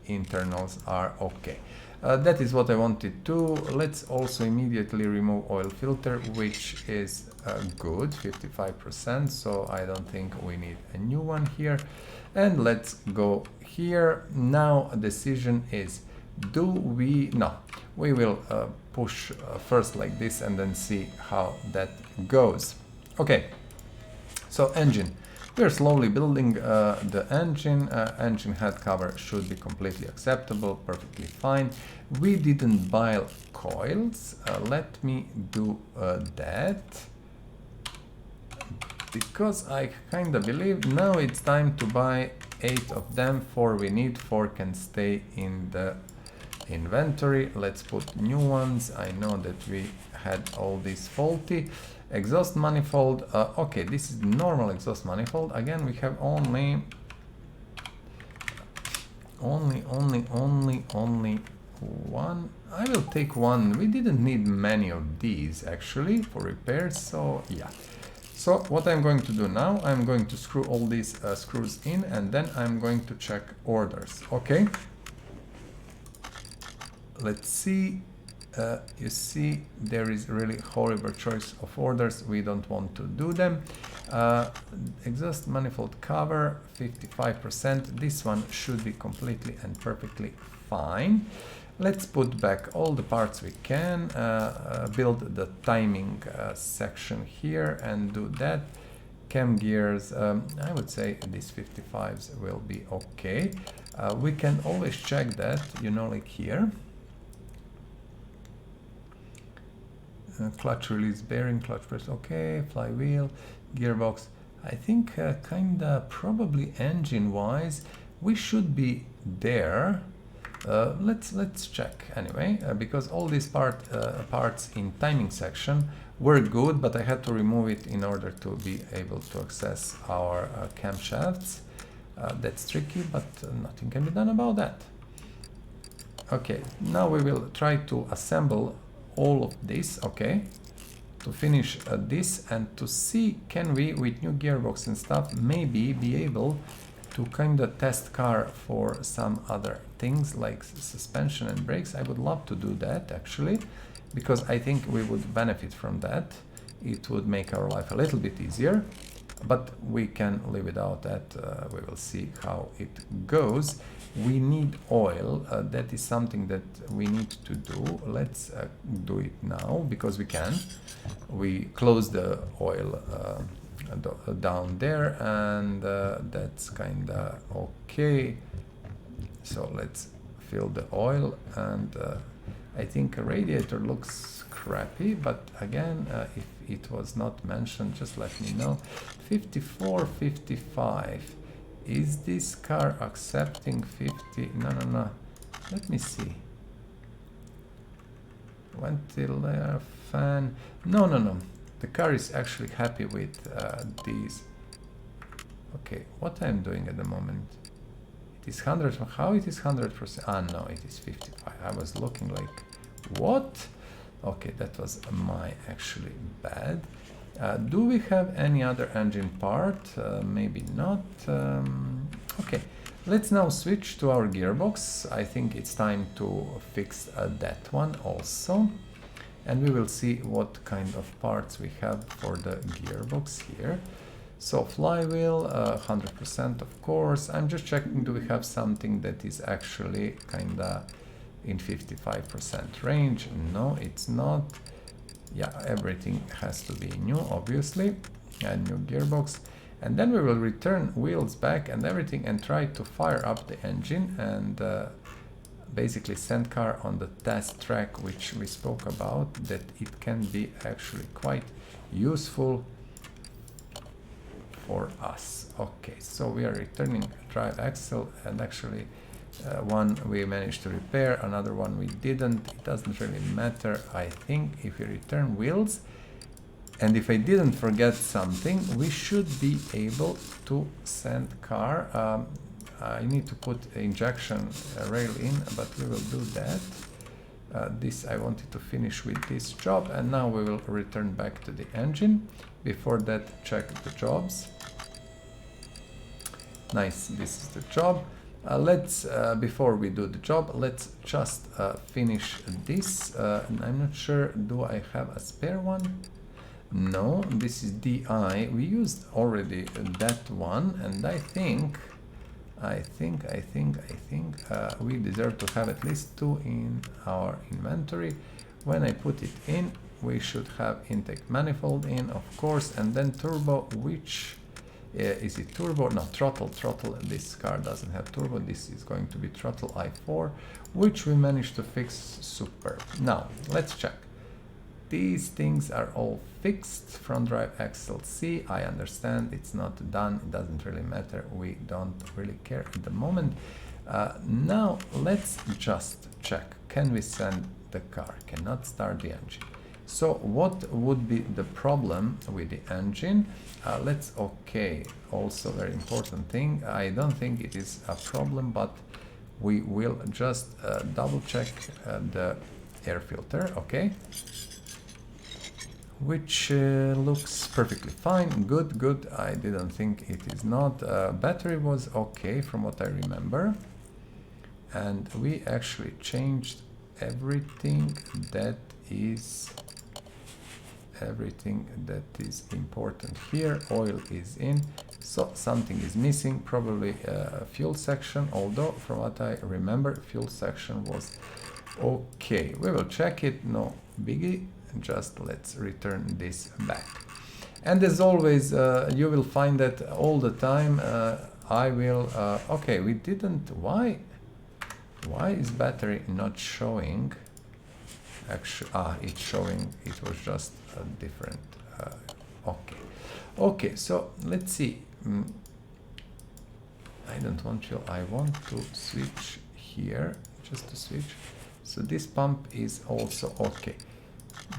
internals are okay. That is what I wanted to. Let's also immediately remove oil filter, which is good, 55%, so I don't think we need a new one here. And let's go here. Now a decision is, do we, no, we will push first like this and then see how that goes. Okay, so engine. We are slowly building the engine. Engine head cover should be completely acceptable, perfectly fine. We didn't buy coils. Let me do that, because I kind of believe now it's time to buy 8 of them. 4 we need, 4 can stay in the inventory. Let's put new ones. I know that we had all these faulty. Exhaust manifold, okay, this is normal exhaust manifold. Again, we have only one. I will take one. We didn't need many of these actually for repairs, so yeah. So what I'm going to do now, I'm going to screw all these screws in, and then I'm going to check orders. Okay, let's see. You see, there is really horrible choice of orders. We don't want to do them. Exhaust manifold cover, 55%. This one should be completely and perfectly fine. Let's put back all the parts we can. Build the timing section here and do that. Cam gears, I would say these 55s will be okay. We can always check that, you know, like here. Clutch release bearing, clutch press, okay, flywheel, gearbox. I think kinda probably engine wise we should be there. Let's check anyway, because all these parts in timing section were good, but I had to remove it in order to be able to access our camshafts. That's tricky, but nothing can be done about that. Okay, now we will try to assemble all of this, okay, to finish this, and to see can we, with new gearbox and stuff, maybe be able to kind of test car for some other things like suspension and brakes. I would love to do that actually, because I think we would benefit from that. It would make our life a little bit easier. but we can live without that. We will see how it goes. We need oil. That is something that we need to do. Let's do it now because we can. We close the oil down there, and that's kind of okay. So let's fill the oil, and I think a radiator looks crappy, but again, if it was not mentioned, just let me know. 54, 55. Is this car accepting 50? No. Let me see. Ventilator, fan. No. The car is actually happy with these. Okay, what I'm doing at the moment? It is 100. How it is 100%? Ah, no, it is 55. I was looking like, what? Okay, that was my actually bad. Do we have any other engine part? Maybe not. Okay, let's now switch to our gearbox. I think it's time to fix that one also. And we will see what kind of parts we have for the gearbox here. So flywheel, 100% of course. I'm just checking, do we have something that is actually kinda in 55% range? No, it's not. Yeah, everything has to be new, obviously, and new gearbox. And then we will return wheels back and everything and try to fire up the engine and basically send car on the test track, which we spoke about, that it can be actually quite useful for us. Okay, so we are returning drive axle, and actually one we managed to repair, another one we didn't. It doesn't really matter. I think if we return wheels, and if I didn't forget something, we should be able to send car. I need to put injection rail in, but we will do that. This I wanted to finish with this job, and now we will return back to the engine. Before that, check the jobs. Nice, this is the job. Let's, before we do the job, let's just finish this. I'm not sure, do I have a spare one? No, this is DI. We used already that one, and I think we deserve to have at least 2 in our inventory. When I put it in, we should have intake manifold in, of course, and then turbo, which is it turbo? No, throttle. This car doesn't have turbo. This is going to be throttle i4, which we managed to fix. Super. Now, let's check. These things are all fixed. Front drive axle C, I understand it's not done. It doesn't really matter. We don't really care at the moment. Now, let's just check. Can we send the car? Cannot start the engine. So what would be the problem with the engine? Okay, also very important thing. I don't think it is a problem, but we will just double check the air filter, okay? Which looks perfectly fine. Good. I didn't think it is not. Battery was okay from what I remember. And we actually changed everything that is important here. Oil is in, so something is missing, probably a fuel section, although from what I remember, fuel section was okay. We will check it, no biggie, just let's return this back. And as always, you will find that all the time. I will, okay, we didn't, why is battery not showing? Actually, it's showing, it was just a different, okay, so let's see. I don't want you, I want to switch here, just to switch. So this pump is also okay.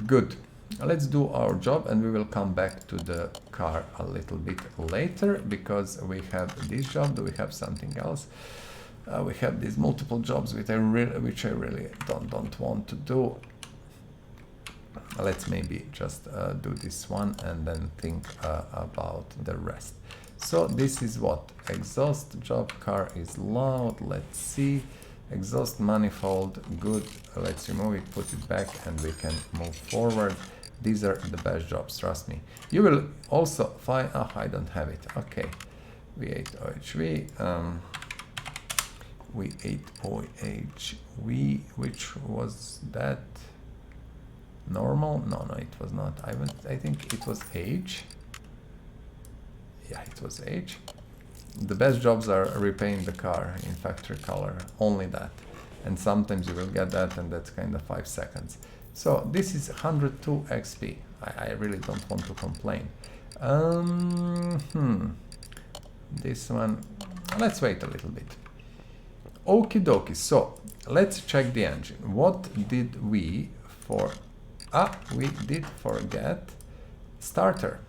Good. Let's do our job, and we will come back to the car a little bit later, because we have this job. Do we have something else? We have these multiple jobs which I really don't want to do. Let's maybe just do this one and then think about the rest. So this is what? Exhaust job, car is loud. Let's see. Exhaust manifold, good. Let's remove it, put it back, and we can move forward. These are the best jobs, trust me. You will also find, oh, I don't have it, okay. V8 OHV, V8 OHV, which was that? Normal? No, it was not. I think it was H. Yeah, it was H. The best jobs are repainting the car in factory color, only that. And sometimes you will get that, and that's kind of 5 seconds. So this is 102 XP. I really don't want to complain. This one, let's wait a little bit. Okie dokie, so let's check the engine. What did we we did forget starter.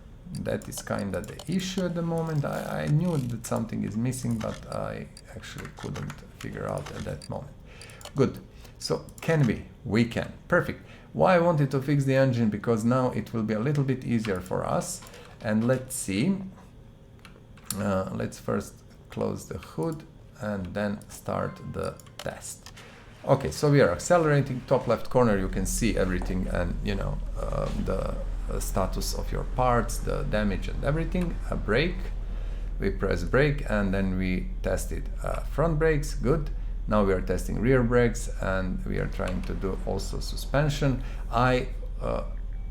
That is kind of the issue at the moment. I knew that something is missing, but I actually couldn't figure out at that moment. Good. So can we can. Perfect. Why I wanted to fix the engine? Because now it will be a little bit easier for us. And let's see. Let's first close the hood and then start the test. Okay, so we are accelerating. Top left corner, you can see everything, and you know the status of your parts, the damage and everything. A brake, we press brake and then we tested front brakes. Good. Now we are testing rear brakes, and we are trying to do also suspension. I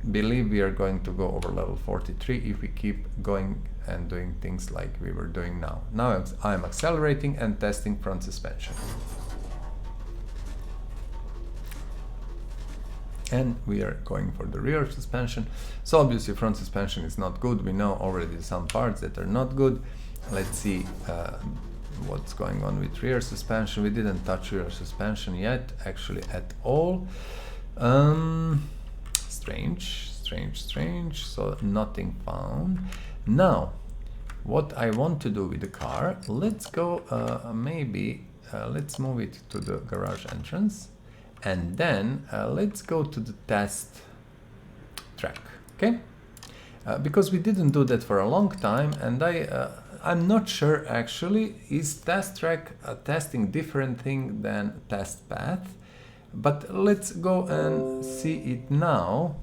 believe we are going to go over level 43 if we keep going and doing things like we were doing now. Now I'm accelerating and testing front suspension. And we are going for the rear suspension. So obviously front suspension is not good. We know already some parts that are not good. Let's see what's going on with rear suspension. We didn't touch rear suspension yet, actually, at all. Strange. So nothing found. Now, what I want to do with the car, let's go, let's move it to the garage entrance. And then let's go to the test track, okay? Because we didn't do that for a long time, and I'm not sure actually, is test track testing different thing than test path? But let's go and see it now,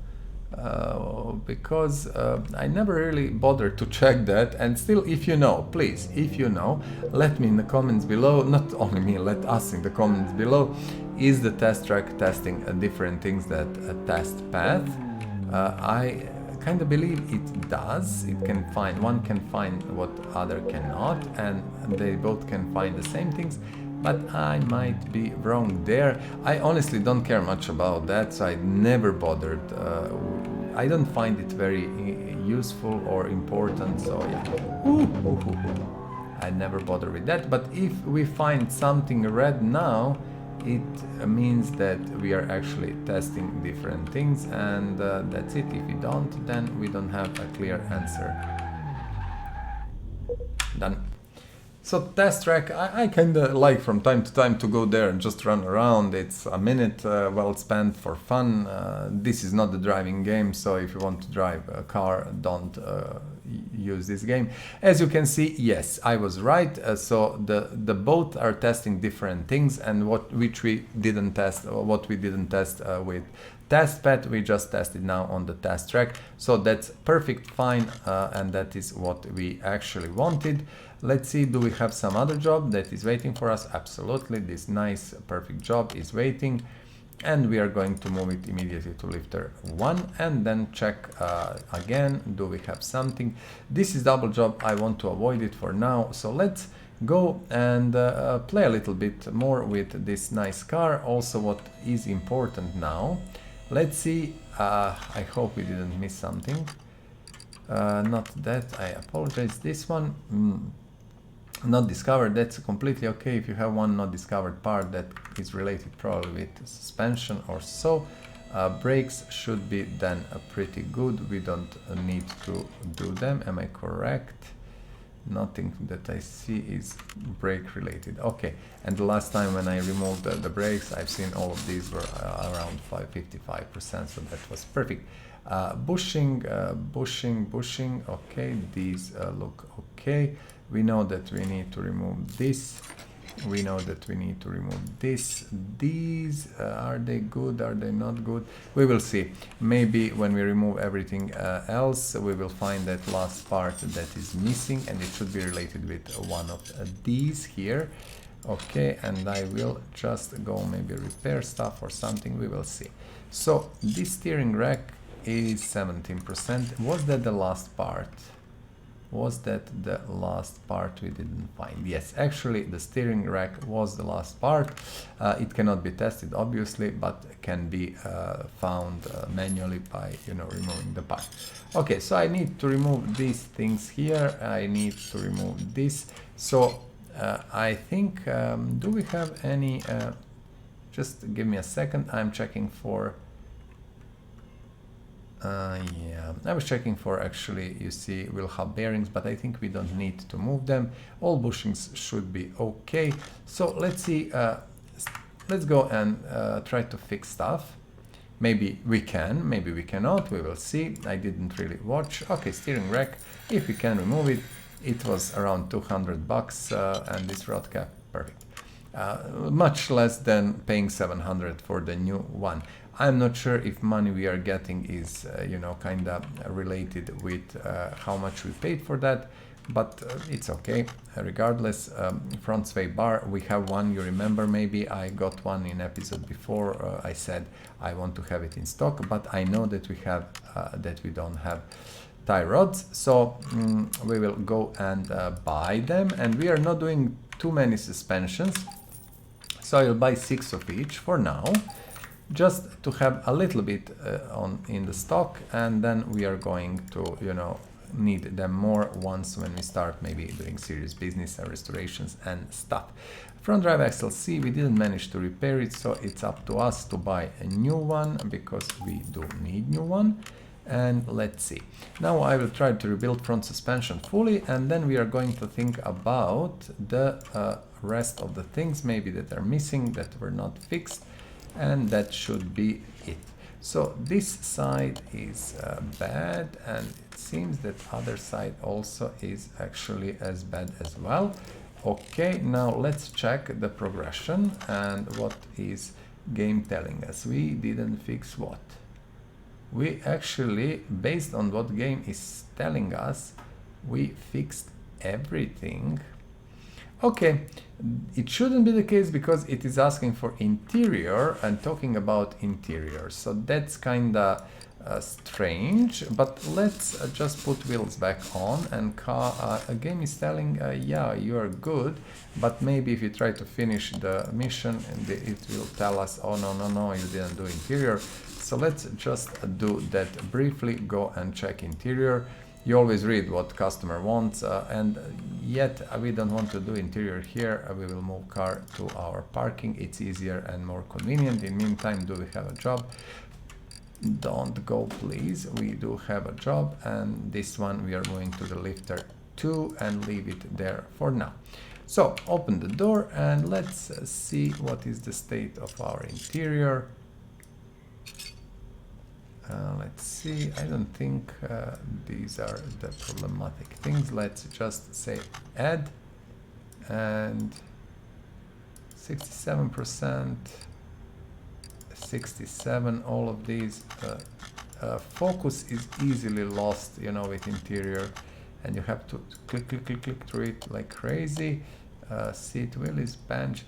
because I never really bothered to check that. And still, if you know, please, if you know, let me in the comments below. Not only me, let us in the comments below. Is the test track testing different things that a test path? I kind of believe it does. It can find, one can find what other cannot, and they both can find the same things. But I might be wrong there. I honestly don't care much about that, so I never bothered. I don't find it very useful or important, so yeah. I never bother with that. But if we find something red now, it means that we are actually testing different things, and that's it. If we don't, then we don't have a clear answer. Done. So test track, I kind of like from time to time to go there and just run around. It's a minute well spent for fun. This is not the driving game, so if you want to drive a car, don't use this game. As you can see, yes, I was right. So the both are testing different things, and what we didn't test with test pad, we just tested now on the test track. So that's perfect, fine, and that is what we actually wanted. Let's see, do we have some other job that is waiting for us? Absolutely, this nice perfect job is waiting, and we are going to move it immediately to lifter 1 and then check again, do we have something? This is double job, I want to avoid it for now, so let's go and play a little bit more with this nice car. Also, what is important now, let's see, I hope we didn't miss something. Not that, I apologize, this one, not discovered. That's completely okay if you have one not discovered part that is related probably with suspension or so. Brakes should be then pretty good. We don't need to do them. Am I correct? Nothing that I see is brake related. Okay, and the last time when I removed the brakes, I've seen all of these were around 55%, so that was perfect. Bushing, okay, these look okay. We know that we need to remove this. We know that we need to remove this. These, are they good? Are they not good? We will see. Maybe when we remove everything else, we will find that last part that is missing, and it should be related with one of these here. Okay, and I will just go maybe repair stuff or something. We will see. So this steering rack is 17%. Was that the last part? Was that the last part we didn't find? Yes, actually the steering rack was the last part. It cannot be tested obviously, but can be found manually by, you know, removing the part. Okay, so I need to remove these things here. I need to remove this. So I think, do we have any, just give me a second, I'm checking for yeah, I was checking for, actually, you see, wheel hub bearings, but I think we don't need to move them. All bushings should be okay. So let's see, let's go and try to fix stuff. Maybe we can, maybe we cannot, we will see. I didn't really watch. Okay, steering rack, if we can remove it, it was around 200 bucks, and this rod cap, perfect. Much less than paying 700 for the new one. I'm not sure if money we are getting is, you know, kind of related with how much we paid for that, but it's okay. Regardless, front sway bar, we have one, you remember, maybe I got one in episode before. I said I want to have it in stock, but I know that we have, that we don't have tie rods, so we will go and buy them, and we are not doing too many suspensions, so I'll buy 6 of each for now, just to have a little bit in the stock, and then we are going to, you know, need them more once when we start maybe doing serious business and restorations and stuff. Front drive axle C, we didn't manage to repair it, so it's up to us to buy a new one, because we do need new one. And let's see. Now I will try to rebuild front suspension fully, and then we are going to think about the rest of the things maybe that are missing, that were not fixed, and that should be it. So this side is bad, and it seems that other side also is actually as bad as well. Okay, now let's check the progression and what is game telling us. We didn't fix what? We actually, based on what game is telling us, we fixed everything. Okay, it shouldn't be the case because it is asking for interior and talking about interior, so that's kinda strange, but let's just put wheels back on, and a game is telling, yeah, you are good, but maybe if you try to finish the mission, and it will tell us, oh no, you didn't do interior. So let's just do that briefly, go and check interior. You always read what customer wants, and yet we don't want to do interior here. We will move car to our parking. It's easier and more convenient. In the meantime, do we have a job? Don't go, please. We do have a job, and this one we are moving to the lifter 2 and leave it there for now. So open the door and let's see what is the state of our interior. Let's see, I don't think these are the problematic things. Let's just say add, and 67%, 67, all of these. Focus is easily lost, you know, with interior, and you have to click through it like crazy. Seat wheel is bench.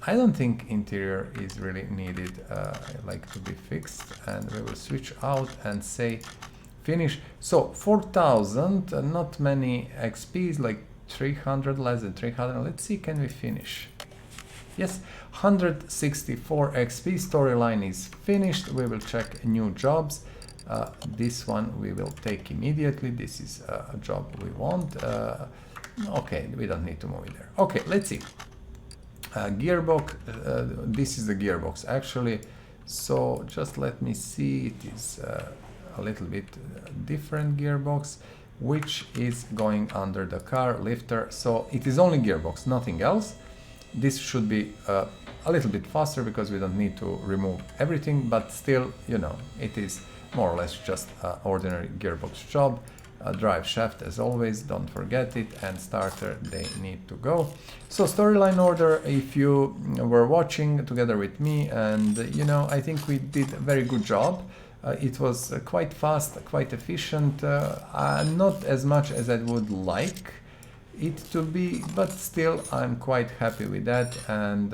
I don't think interior is really needed, like to be fixed, and we will switch out and say finish. So 4,000, not many XPs, like 300, less than 300. Let's see, can we finish? Yes, 164 XP. Storyline is finished. We will check new jobs. This one we will take immediately. This is a job we want. Okay, we don't need to move it there. Okay, let's see. Gearbox, this is the gearbox actually, so just let me see. It is a little bit different gearbox, which is going under the car lifter, so it is only gearbox, nothing else. This should be a little bit faster because we don't need to remove everything, but still, you know, it is more or less just an ordinary gearbox job. drive shaft as always, don't forget it, and starter, they need to go. So storyline order, if you were watching together with me, and I think we did a very good job. It was quite fast, quite efficient, not as much as I would like it to be, but still I'm quite happy with that, and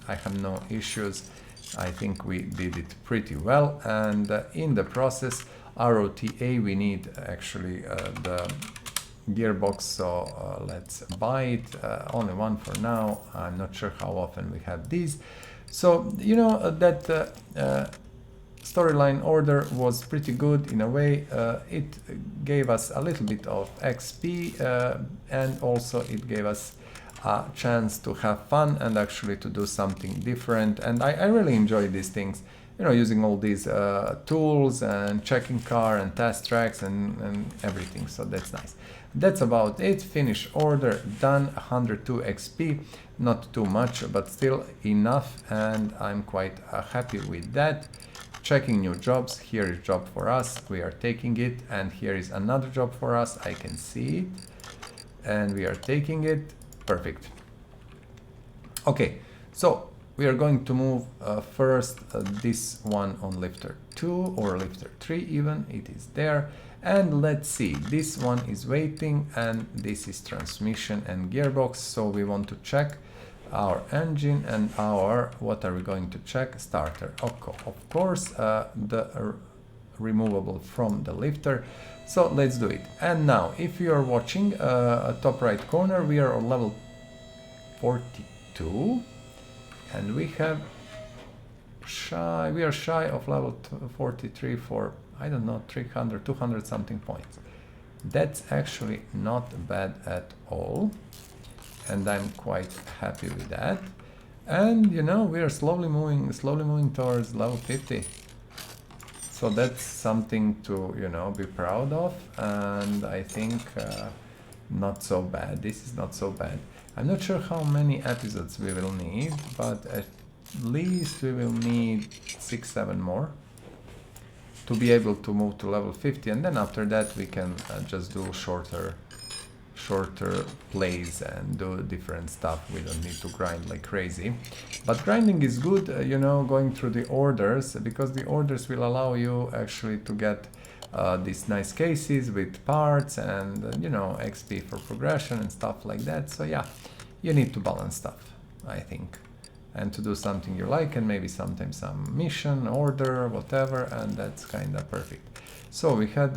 I have no issues. I think we did it pretty well, and in the process, ROTA, we need actually the gearbox, so let's buy it. Only one for now. I'm not sure how often we have these. So that storyline order was pretty good in a way. It gave us a little bit of XP, and also it gave us a chance to have fun and actually to do something different. And I really enjoy these things, using all these tools and checking car and test tracks and everything. So that's nice. That's about it. Finish order done. 102 XP, not too much, but still enough, and I'm quite happy with that. Checking new jobs. Here is job for us, we are taking it, and here is another job for us, I can see it, and we are taking it. Perfect. Okay, so we are going to move first this one on lifter 2 or lifter 3 even, it is there. And let's see, this one is waiting, and this is transmission and gearbox, so we want to check our engine and our, what are we going to check? Starter, of course, the removable from the lifter. So let's do it. And now, if you are watching top right corner, we are on level 42, and we are shy of level 43 for, I don't know, 300, 200 something points. That's actually not bad at all, and I'm quite happy with that. And we are slowly moving towards level 50. So that's something to be proud of, and I think not so bad. This is not so bad. I'm not sure how many episodes we will need, but at least we will need 6-7 more to be able to move to level 50, and then after that we can just do shorter plays and do different stuff. We don't need to grind like crazy, but grinding is good, going through the orders, because the orders will allow you actually to get these nice cases with parts and XP for progression and stuff like that. So yeah, you need to balance stuff, I think, and to do something you like, and maybe sometimes some mission, order, whatever, and that's kind of perfect. So we had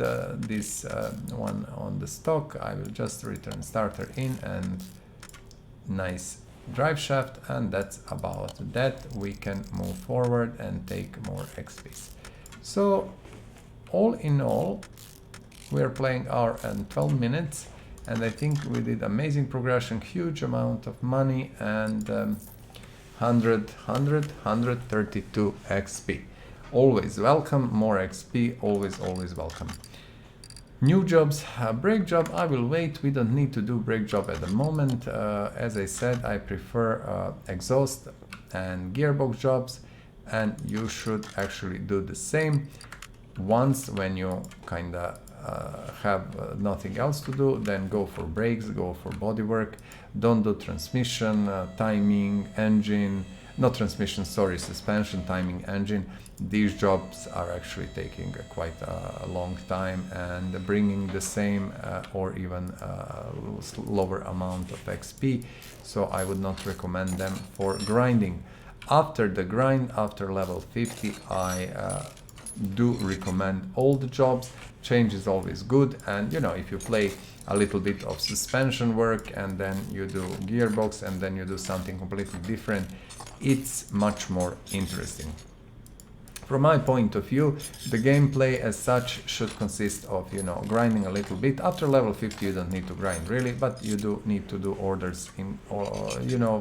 this one on the stock. I will just return starter in and nice drive shaft, and that's about that. We can move forward and take more XP. So all in all, we are playing our 12 minutes, and I think we did amazing progression, huge amount of money, and 132 XP. Always welcome, more XP, always welcome. New jobs, brake job, I will wait, we don't need to do brake job at the moment. As I said, I prefer exhaust and gearbox jobs, and you should actually do the same. Once when you kinda have nothing else to do, then go for brakes, go for bodywork. Don't do transmission, timing, engine, not transmission, sorry, suspension, timing, engine. These jobs are actually taking quite a long time and bringing the same or even lower amount of XP, so I would not recommend them for grinding. After the grind, after level 50, I do recommend all the jobs. Change is always good, and if you play a little bit of suspension work and then you do gearbox and then you do something completely different, it's much more interesting. From my point of view, the gameplay as such should consist of, grinding a little bit. After level 50 you don't need to grind really, but you do need to do orders in,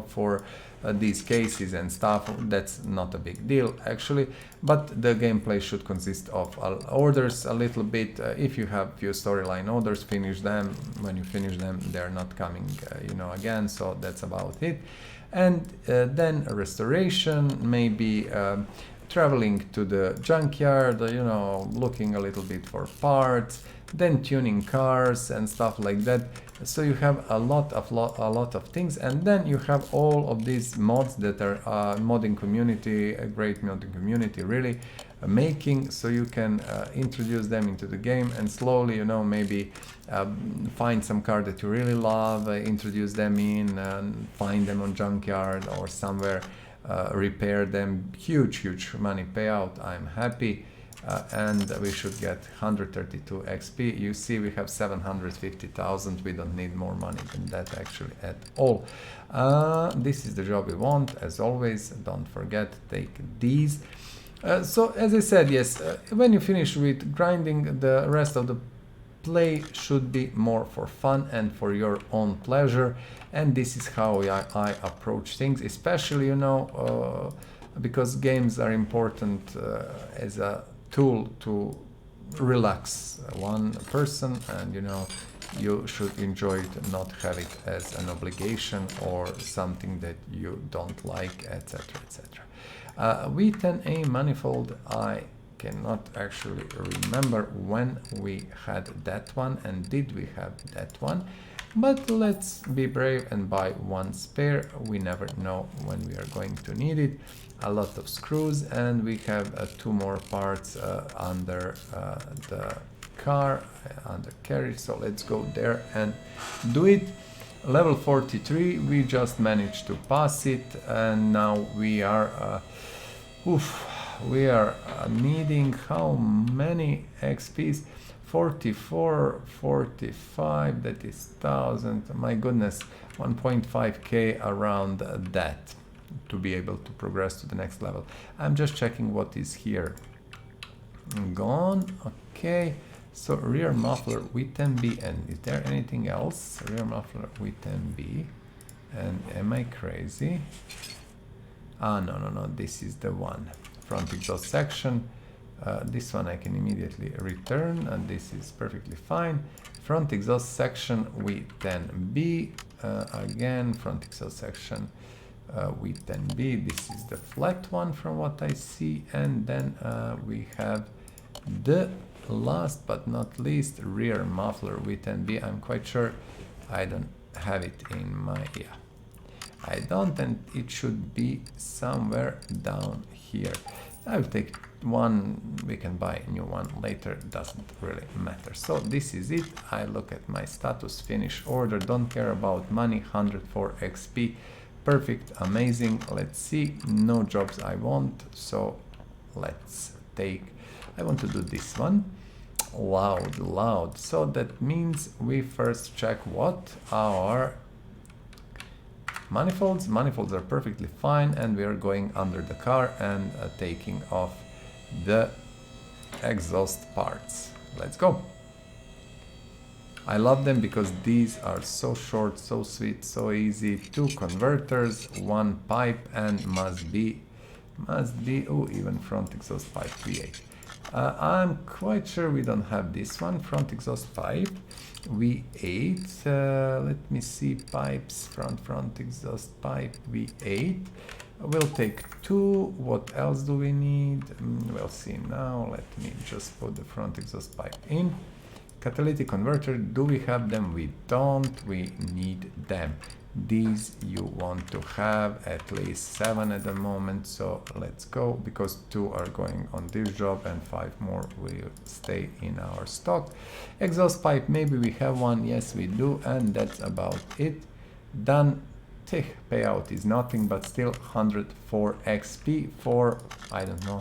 for these cases and stuff. That's not a big deal actually, but the gameplay should consist of orders a little bit. If you have few storyline orders, finish them. When you finish them, they're not coming again, so that's about it. And then a restoration, maybe traveling to the junkyard, you know, looking a little bit for parts, then tuning cars and stuff like that. So you have a lot of things, and then you have all of these mods that are modding community, a great modding community really making, so you can introduce them into the game and slowly, you know, maybe find some car that you really love, introduce them in, and find them on junkyard or somewhere, repair them. Huge money payout. I'm happy. And we should get 132 XP. You see, we have 750,000. We don't need more money than that actually at all. This is the job we want. As always, don't forget, take these. So as I said, yes, when you finish with grinding, the rest of the play should be more for fun and for your own pleasure. And this is how I approach things, especially, you know, because games are important as a tool to relax one person, and you know, you should enjoy it, not have it as an obligation or something that you don't like, etc, etc. V10A manifold, I cannot actually remember when we had that one and did we have that one, but let's be brave and buy one spare. We never know when we are going to need it. A lot of screws, and we have 2 more parts under the car, under carriage, so let's go there and do it. Level 43, we just managed to pass it, and now we are needing how many XPs? 44, 45, that is 1000, my goodness, 1.5k around that to be able to progress to the next level. I'm just checking what is here. Gone, okay. So rear muffler V10B, and is there anything else? Rear muffler V10B, and am I crazy? No, this is the one. Front exhaust section, this one I can immediately return, and this is perfectly fine. Front exhaust section V10B, again, front exhaust section V10B, this is the flat one from what I see, and then we have the last but not least rear muffler V10B. I'm quite sure I don't have it in my, yeah, I don't, and it should be somewhere down here. I'll take one, we can buy a new one later, doesn't really matter. So this is it. I look at my status, finish order, don't care about money, 104 XP, perfect, amazing. Let's see, no jobs I want, so let's take, I want to do this one. Loud. So that means we first check what our manifolds are perfectly fine, and we are going under the car and taking off the exhaust parts. Let's go. I love them because these are so short, so sweet, so easy. 2 converters, 1 pipe, and must be oh, even front exhaust pipe V8. I'm quite sure we don't have this one, front exhaust pipe V8. Let me see, pipes, front exhaust pipe V8. We'll take 2. What else do we need? We'll see now. Let me just put the front exhaust pipe in. Catalytic converter, do we have them? We don't, we need them. These you want to have at least 7 at the moment, so let's go, because 2 are going on this job and 5 more will stay in our stock. Exhaust pipe, maybe we have one, yes we do, and that's about it. Done. Payout is nothing, but still 104 XP for, I don't know,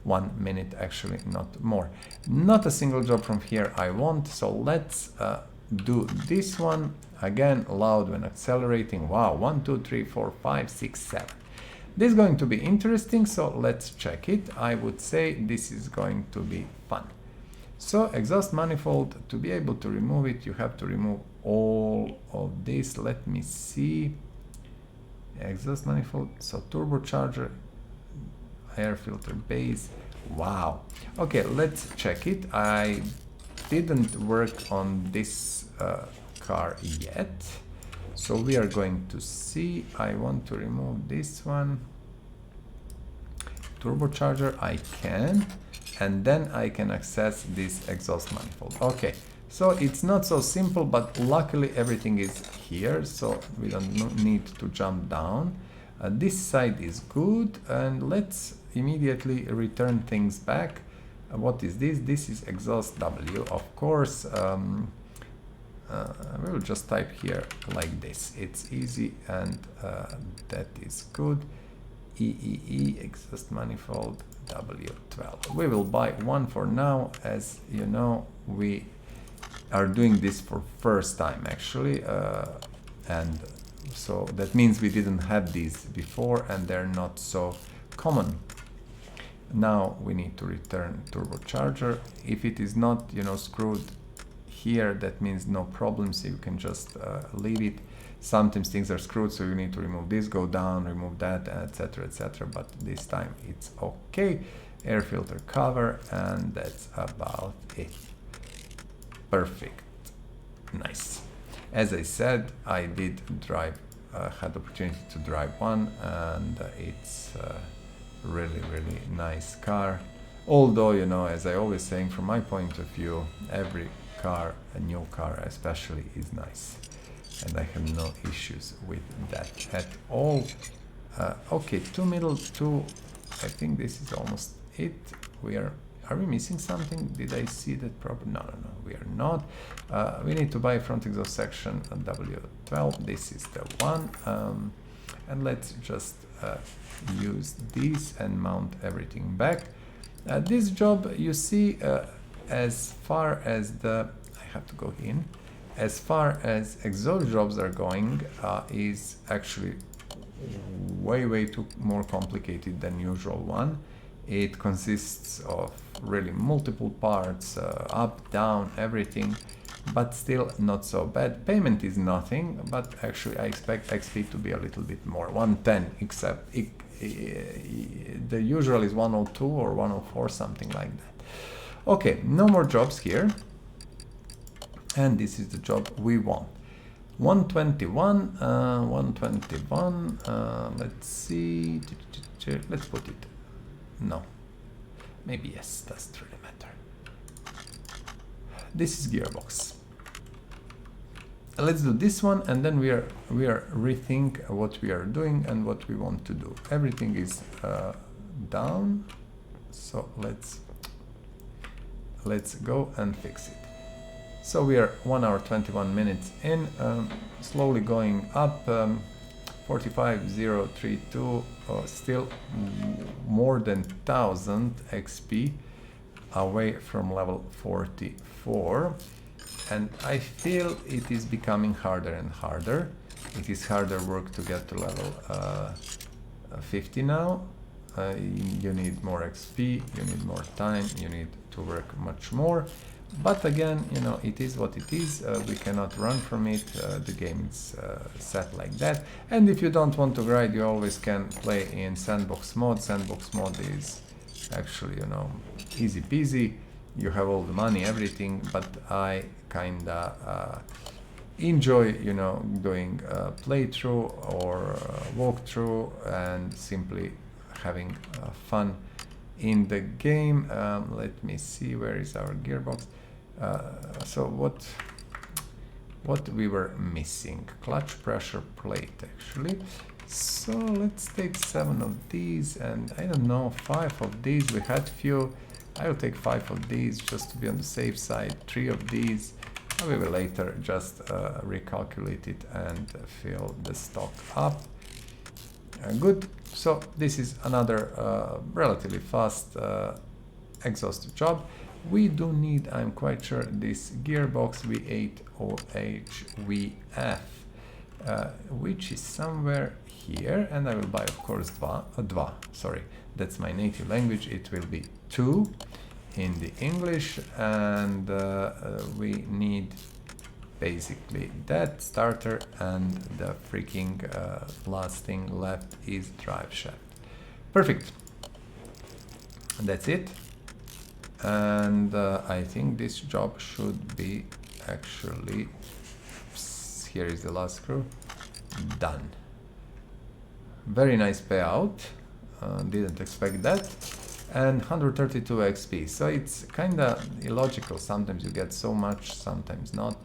1 minute, actually, not more. Not a single job from here I want, so let's do this one. Again, loud when accelerating. Wow, 1, 2, 3, 4, 5, 6, 7. This is going to be interesting, so let's check it. I would say this is going to be fun. So exhaust manifold, to be able to remove it, you have to remove all of this. Let me see. Exhaust manifold, so turbocharger, air filter base. Wow. Okay, let's check it. I didn't work on this car yet, so we are going to see. I want to remove this one. turbocharger, I can, and then I can access this exhaust manifold. Okay, so it's not so simple, but luckily everything is here, so we don't need to jump down. This side is good, and let's immediately return things back. What is this? This is exhaust W, of course. We will just type here like this. It's easy, and that is good. EEE, exhaust manifold W12. We will buy one for now. As you know, we are doing this for first time actually, and so that means we didn't have these before, and they're not so common. Now we need to return turbocharger. If it is not, you know, screwed here, that means no problem, so you can just leave it. Sometimes things are screwed, so you need to remove this, go down, remove that, etc, etc, but this time it's okay. Air filter cover, and that's about it. Perfect. Nice. As I said, I did drive, had the opportunity to drive one, and it's really nice car. Although, you know, as I always saying, from my point of view, every car, a new car especially, is nice, and I have no issues with that at all. Okay, two middle, two. I think this is almost it. Are we missing something? Did I see that properly? No, we are not. We need to buy front exhaust section W12. This is the one, and let's just use these and mount everything back. This job, you see, as far as I have to go in, as far as exhaust jobs are going, is actually way too more complicated than usual one. It consists of really multiple parts, up, down, everything, but still not so bad. Payment is nothing, but actually I expect XP to be a little bit more, 110, except the usual is 102 or 104, something like that. Okay, no more jobs here, and this is the job we want. 121, 121, let's see, let's put it, no, maybe yes, doesn't really matter. This is Gearbox. Let's do this one, and then we are rethink what we are doing and what we want to do. Everything is down, so let's go and fix it. So we are 1 hour 21 minutes in, slowly going up, 45032, still more than 1000 XP away from level 44, and I feel it is becoming harder and harder. It is harder work to get to level 50 now. You need more XP, you need more time, you need to work much more. But again, you know, it is what it is. We cannot run from it. The game is set like that. And if you don't want to grind, you always can play in sandbox mode. Sandbox mode is actually, you know, easy peasy. You have all the money, everything. But I kinda enjoy, you know, doing playthrough or walkthrough and simply having fun in the game. Let me see, where is our gearbox? So what we were missing? Clutch pressure plate, actually. So let's take 7 of these, and I don't know, 5 of these. We had few. I will take 5 of these just to be on the safe side. 3 of these. We will later just recalculate it and fill the stock up. Good. So this is another relatively fast exhaust job. We do need, I'm quite sure, this gearbox V8OHVF, which is somewhere here, and I will buy, of course, dva, sorry, that's my native language. It will be 2 in the English, and we need basically that starter, and the freaking last thing left is drive shaft. Perfect. That's it. And I think this job should be actually, here is the last screw, done. Very nice payout. didn't expect that. And 132 XP, so it's kind of illogical. Sometimes you get so much, sometimes not.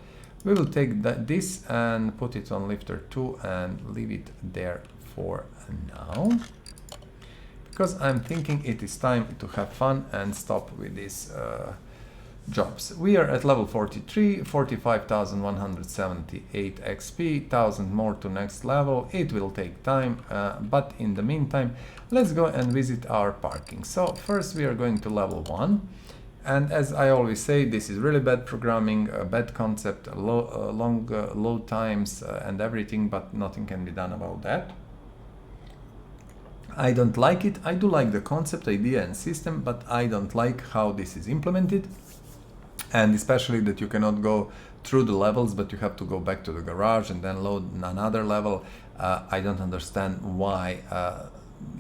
We will take this and put it on lifter 2 and leave it there for now, because I'm thinking it is time to have fun and stop with these jobs. We are at level 43, 45,178 XP, 1000 more to next level. It will take time, but in the meantime, let's go and visit our parking. So first we are going to level 1. And as I always say, this is really bad programming, bad concept, long load times and everything, but nothing can be done about that. I don't like it. I do like the concept, idea and system, but I don't like how this is implemented. And especially that you cannot go through the levels, but you have to go back to the garage and then load another level. I don't understand why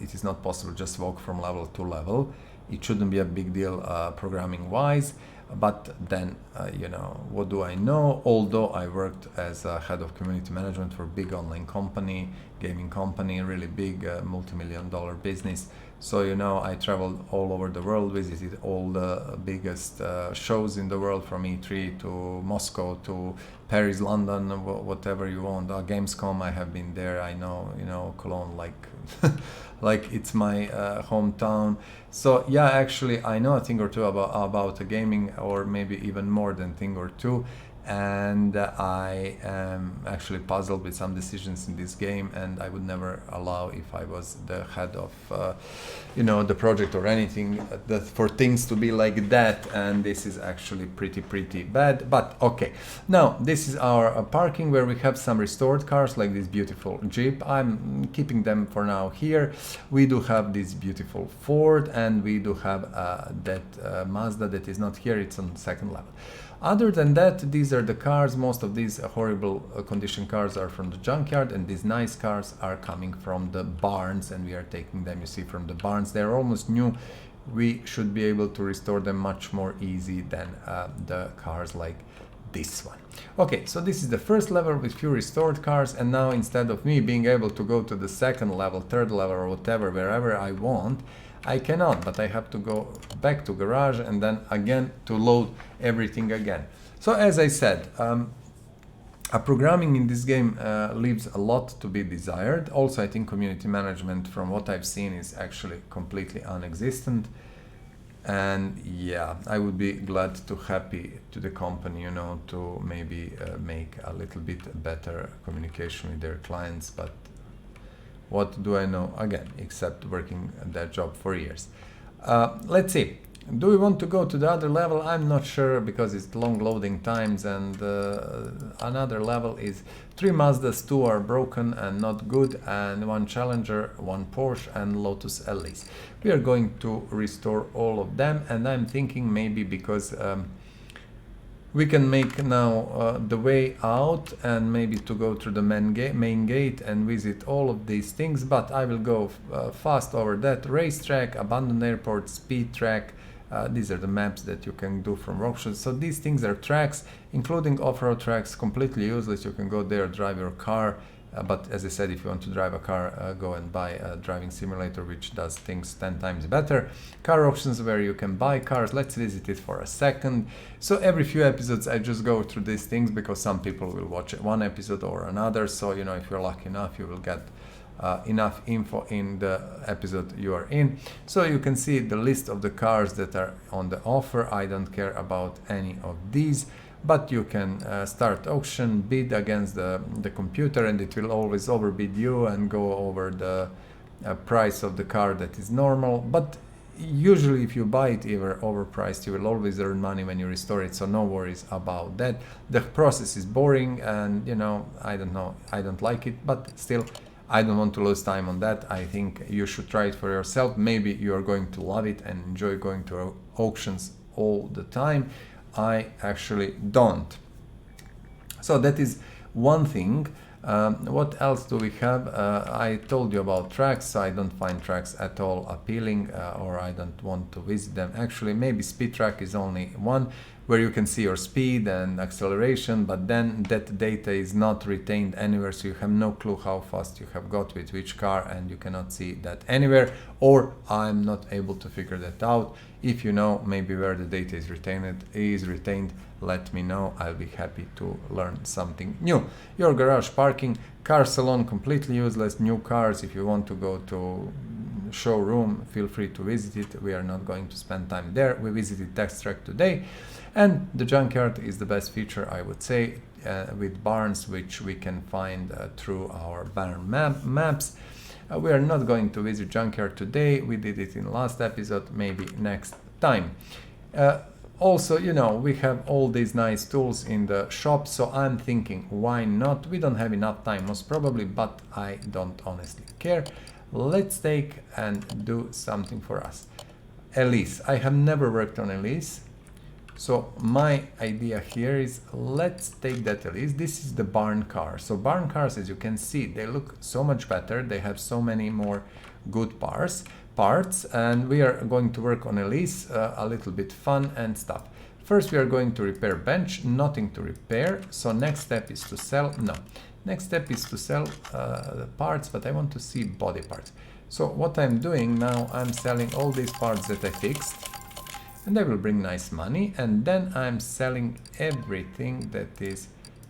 it is not possible just walk from level to level. It shouldn't be a big deal programming wise, but then you know, what do I know? Although I worked as a head of community management for a big online company, gaming company, really big multi-million-dollar business. So you know, I traveled all over the world, visited all the biggest shows in the world, from E3 to Moscow to Paris, London, whatever you want. Gamescom, I have been there. I know, you know, Cologne like like it's my hometown. So yeah, actually I know a thing or two about gaming, or maybe even more than thing or two. And I am actually puzzled with some decisions in this game, and I would never allow, if I was the head of you know, the project or anything, that for things to be like that. And this is actually pretty bad, but okay. Now this is our parking, where we have some restored cars like this beautiful Jeep. I'm keeping them for now here. We do have this beautiful Ford, and we do have that Mazda that is not here, it's on the second level. Other than that, these are the cars. Most of these horrible condition cars are from the junkyard, and these nice cars are coming from the barns, and we are taking them, you see, from the barns. They're almost new. We should be able to restore them much more easy than the cars like this one. Okay, so this is the first level with few restored cars, and now instead of me being able to go to the second level, third level, or whatever, wherever I want, I cannot, but I have to go back to garage and then again to load everything again. So as I said, programming in this game leaves a lot to be desired. Also, I think community management, from what I've seen, is actually completely non-existent. And yeah, I would be glad to happy to the company, you know, to maybe make a little bit better communication with their clients, but what do I know, again, except working that job for years. Let's see. Do we want to go to the other level? I'm not sure, because it's long loading times, and another level is 3 Mazdas, 2 are broken and not good, and 1 Challenger, 1 Porsche, and Lotus Elise. We are going to restore all of them, and I'm thinking maybe because we can make now the way out, and maybe to go through the main gate and visit all of these things, but I will go fast over that. Racetrack, abandoned airport, speed track. These are the maps that you can do from workshops. So these things are tracks, including off-road tracks, completely useless. You can go there, drive your car. But as I said, if you want to drive a car, go and buy a driving simulator, which does things 10 times better. Car auctions, where you can buy cars. Let's visit it for a second. So every few episodes I just go through these things, because some people will watch one episode or another. So, you know, if you're lucky enough, you will get enough info in the episode you are in. So you can see the list of the cars that are on the offer. I don't care about any of these, but you can start auction, bid against the computer, and it will always overbid you and go over the price of the car that is normal. But usually if you buy it either overpriced, you will always earn money when you restore it, so no worries about that. The process is boring, and you know, I don't know, I don't like it, but still I don't want to lose time on that. I think you should try it for yourself. Maybe you are going to love it and enjoy going to auctions all the time. I actually don't. So that is one thing. What else do we have? I told you about tracks, so I don't find tracks at all appealing, or I don't want to visit them. Actually, maybe speed track is only one. where you can see your speed and acceleration, but then that data is not retained anywhere, so you have no clue how fast you have got with which car, and you cannot see that anywhere, or I'm not able to figure that out. If you know maybe where the data is retained, let me know. I'll be happy to learn something new. Your garage parking, car salon, completely useless. New cars, if you want to go to showroom, feel free to visit it. We are not going to spend time there. We visited test track today. And the junkyard is the best feature, I would say, with barns, which we can find through our barn maps. We are not going to visit junkyard today. We did it in last episode, maybe next time. Also, you know, we have all these nice tools in the shop, so I'm thinking, why not? We don't have enough time, most probably, but I don't honestly care. Let's take and do something for us. Elise. I have never worked on Elise. So my idea here is, let's take that Elise. This is the barn car. So barn cars, as you can see, they look so much better. They have so many more good parts, and we are going to work on Elise, a little bit fun and stuff. First, we are going to repair bench, nothing to repair. So next step is to sell, no. Next step is to sell the parts, but I want to see body parts. So what I'm doing now, I'm selling all these parts that I fixed, and they will bring nice money, and then I'm selling everything that is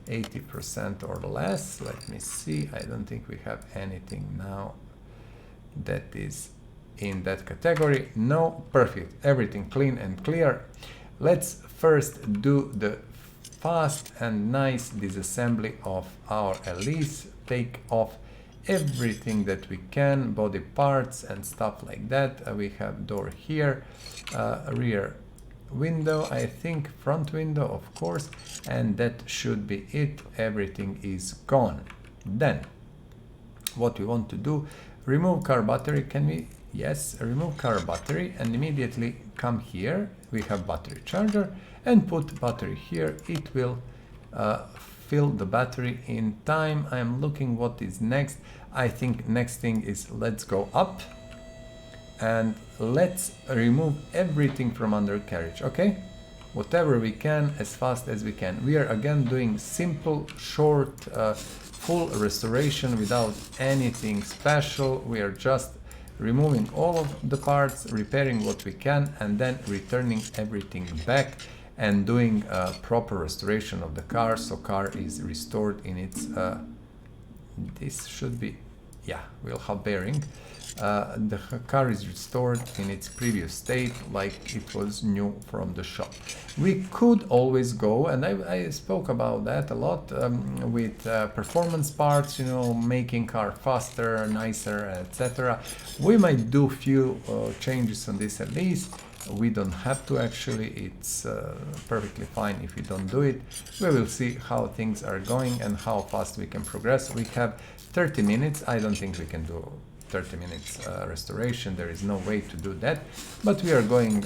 80% or less. Let me see, I don't think we have anything now that is in that category. No, perfect, everything clean and clear. Let's first do the fast and nice disassembly of our Elise. Take off everything that we can, body parts and stuff like that. We have door here, rear window, I think front window, of course, and that should be it. Everything is gone. Then what we want to do, remove car battery. Can we? Yes, remove car battery, and immediately come here. We have battery charger, and put battery here. It will fill the battery in time. I'm looking what is next. I think next thing is, let's go up and let's remove everything from undercarriage. Okay, whatever we can, as fast as we can. We are again doing simple, short, full restoration without anything special. We are just removing all of the parts, repairing what we can, and then returning everything back and doing a proper restoration of the car, so car is restored in its this should be, yeah, wheel hub bearing. The car is restored in its previous state, like it was new from the shop. We could always go, and I spoke about that a lot, with performance parts, you know, making car faster, nicer, etc. We might do few changes on this at least. We don't have to actually, it's perfectly fine if we don't do it. We will see how things are going and how fast we can progress. We have 30 minutes. I don't think we can do 30 minutes restoration. There is no way to do that, but we are going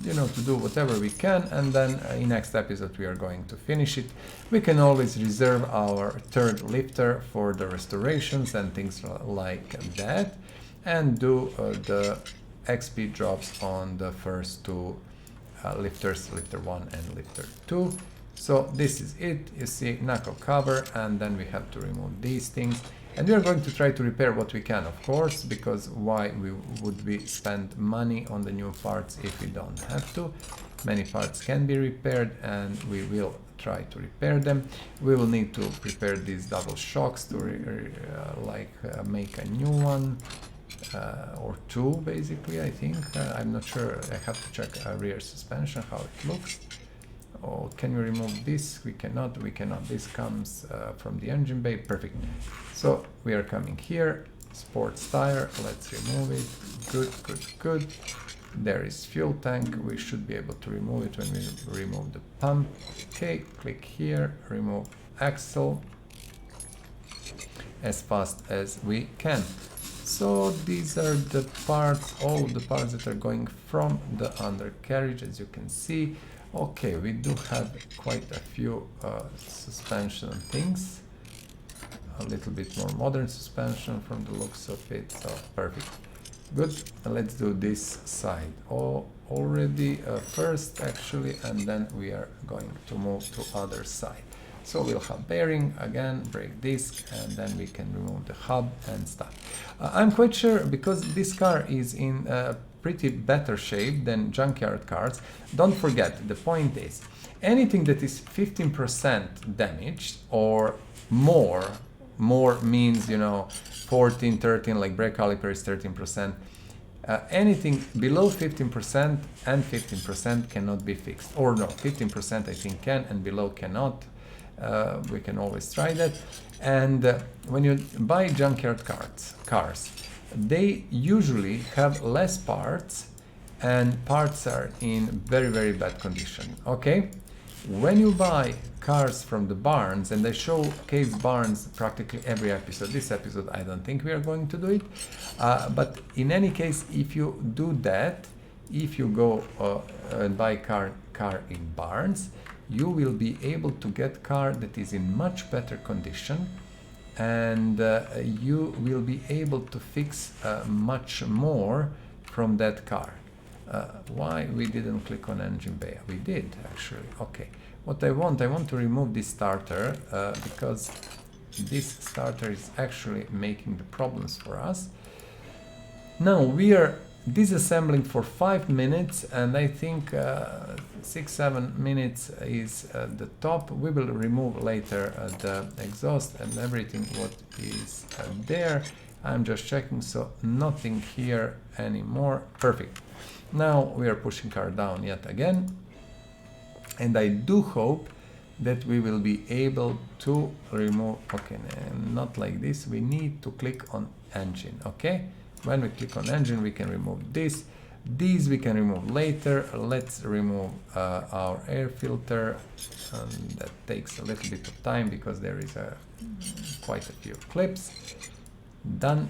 you know, to do whatever we can, and then in next episode we are going to finish it. We can always reserve our third lifter for the restorations and things like that, and do the XP jobs on the first two lifters, lifter 1 and lifter 2. So this is it. You see, knuckle cover, and then we have to remove these things, and we are going to try to repair what we can, of course, because why would we spend money on the new parts if we don't have to? Many parts can be repaired, and we will try to repair them. We will need to prepare these double shocks to make a new one. Or two, basically, I think. I'm not sure. I have to check rear suspension, how it looks. Oh, can we remove this? We cannot. We cannot. This comes from the engine bay. Perfect. So we are coming here. Sports tire. Let's remove it. Good, good, good. There is fuel tank. We should be able to remove it when we remove the pump. Okay, click here. Remove axle as fast as we can. So these are the parts, all the parts that are going from the undercarriage, as you can see. Okay, we do have quite a few suspension things. A little bit more modern suspension from the looks of it, so perfect. Good, let's do this side. Oh, already first actually, and then we are going to move to other side. So we'll have bearing again, brake disc, and then we can remove the hub and stuff. I'm quite sure, because this car is in pretty better shape than junkyard cars. Don't forget, the point is, anything that is 15% damaged or more means, you know, 14, 13, like brake caliper is 13%. Anything below 15% and 15% cannot be fixed. Or no, 15% I think can, and below cannot. We can always try that. And when you buy junkyard cars, they usually have less parts, and parts are in very, very bad condition. Okay? When you buy cars from the barns, and I showcase barns practically every episode. This episode I don't think we are going to do it, but in any case, if you do that, if you go and buy car in barns, you will be able to get car that is in much better condition, and you will be able to fix much more from that car. Why we didn't click on engine bay? We did actually. Okay, what I want to remove this starter because this starter is actually making the problems for us. Now we are disassembling for 5 minutes, and I think 6-7 minutes is the top. We will remove later the exhaust and everything what is there. I'm just checking, so nothing here anymore. Perfect. Now we are pushing car down yet again, and I do hope that we will be able to remove. Okay, not like this. We need to click on engine. Okay, when we click on engine, we can remove this. These we can remove later. Let's remove our air filter. That takes a little bit of time because there is quite a few clips. Done.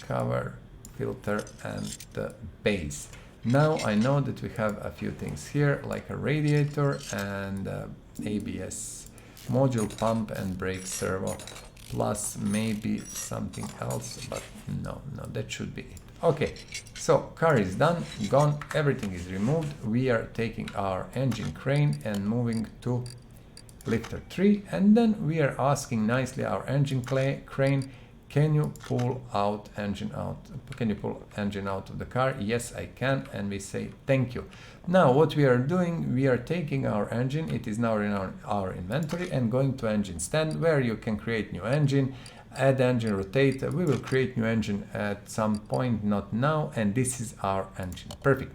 Cover, filter, and the base. Now I know that we have a few things here, like a radiator and ABS module, pump and brake servo, plus maybe something else, but no, that should be it. Okay, so car is done, gone, everything is removed. We are taking our engine crane and moving to lifter 3, and then we are asking nicely our engine crane, can you pull engine out of the car? Yes, I can, and we say thank you. Now what we are doing, we are taking our engine, it is now in our inventory, and going to engine stand, where you can create new engine, add engine, rotate. We will create new engine at some point, not now, and this is our engine. Perfect.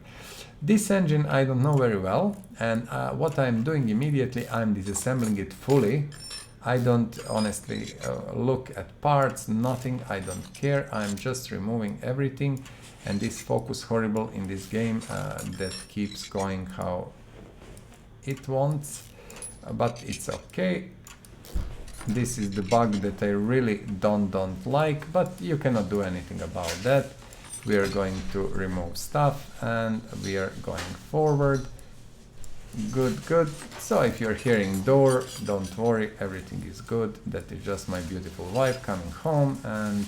This engine I don't know very well, and what I'm doing immediately, I'm disassembling it fully. I don't honestly look at parts, nothing, I don't care. I'm just removing everything, and this focus horrible in this game that keeps going how it wants, but it's okay. This is the bug that I really don't like, but you cannot do anything about that. We are going to remove stuff and we are going forward. Good. So if you're hearing door, don't worry, everything is good. That is just my beautiful wife coming home, and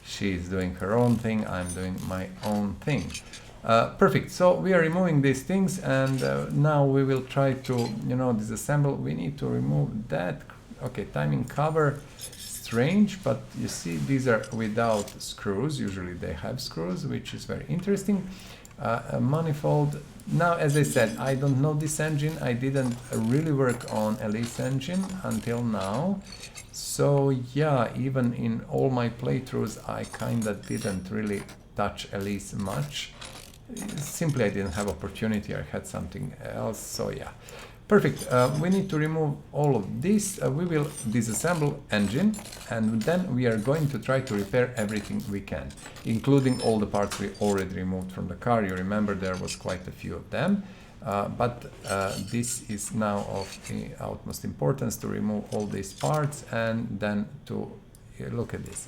she's doing her own thing, I'm doing my own thing. Perfect. So we are removing these things, and now we will try to, disassemble. We need to remove that. Okay, timing cover, strange, but you see these are without screws. Usually they have screws, which is very interesting. A manifold. Now, as I said, I don't know this engine. I didn't really work on Elise engine until now. So yeah, even in all my playthroughs, I kinda didn't really touch Elise much. Simply I didn't have opportunity, I had something else, so yeah. Perfect. We need to remove all of this. We will disassemble engine, and then we are going to try to repair everything we can, including all the parts we already removed from the car. You remember there was quite a few of them, but this is now of the utmost importance to remove all these parts, and then to look at this.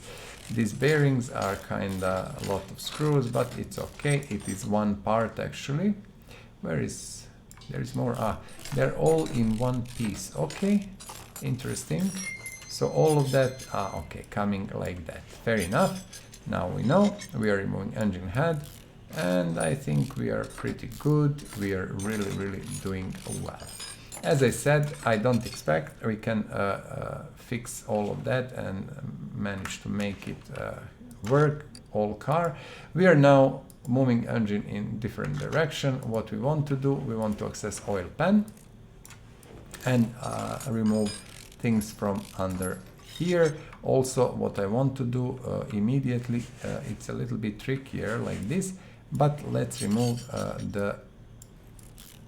These bearings are kinda a lot of screws, but it's okay. It is one part actually. There is more. They're all in one piece. Okay, interesting. So all of that, okay, coming like that. Fair enough. Now we know. We are removing engine head, and I think we are pretty good. We are really doing well. As I said, I don't expect we can fix all of that and manage to make it work, all car. We are now moving engine in different direction. What we want to do, we want to access oil pan and remove things from under here. Also, what I want to do immediately, it's a little bit trickier like this, but let's remove the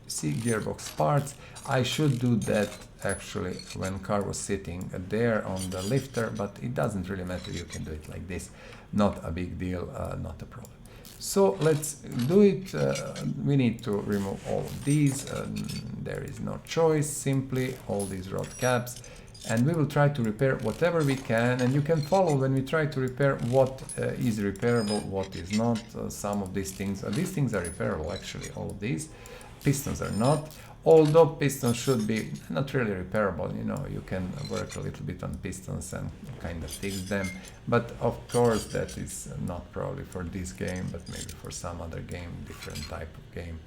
gearbox parts. I should do that actually when car was sitting there on the lifter, but it doesn't really matter. You can do it like this, not a big deal, not a problem. So let's do it. We need to remove all of these. There is no choice, simply all these rod caps, and we will try to repair whatever we can. And you can follow when we try to repair what is repairable, what is not. Some of these things are repairable actually, all of these. Pistons are not, although pistons should be not really repairable. You know, you can work a little bit on pistons and kind of fix them, but of course that is not probably for this game, but maybe for some other game, different type of game.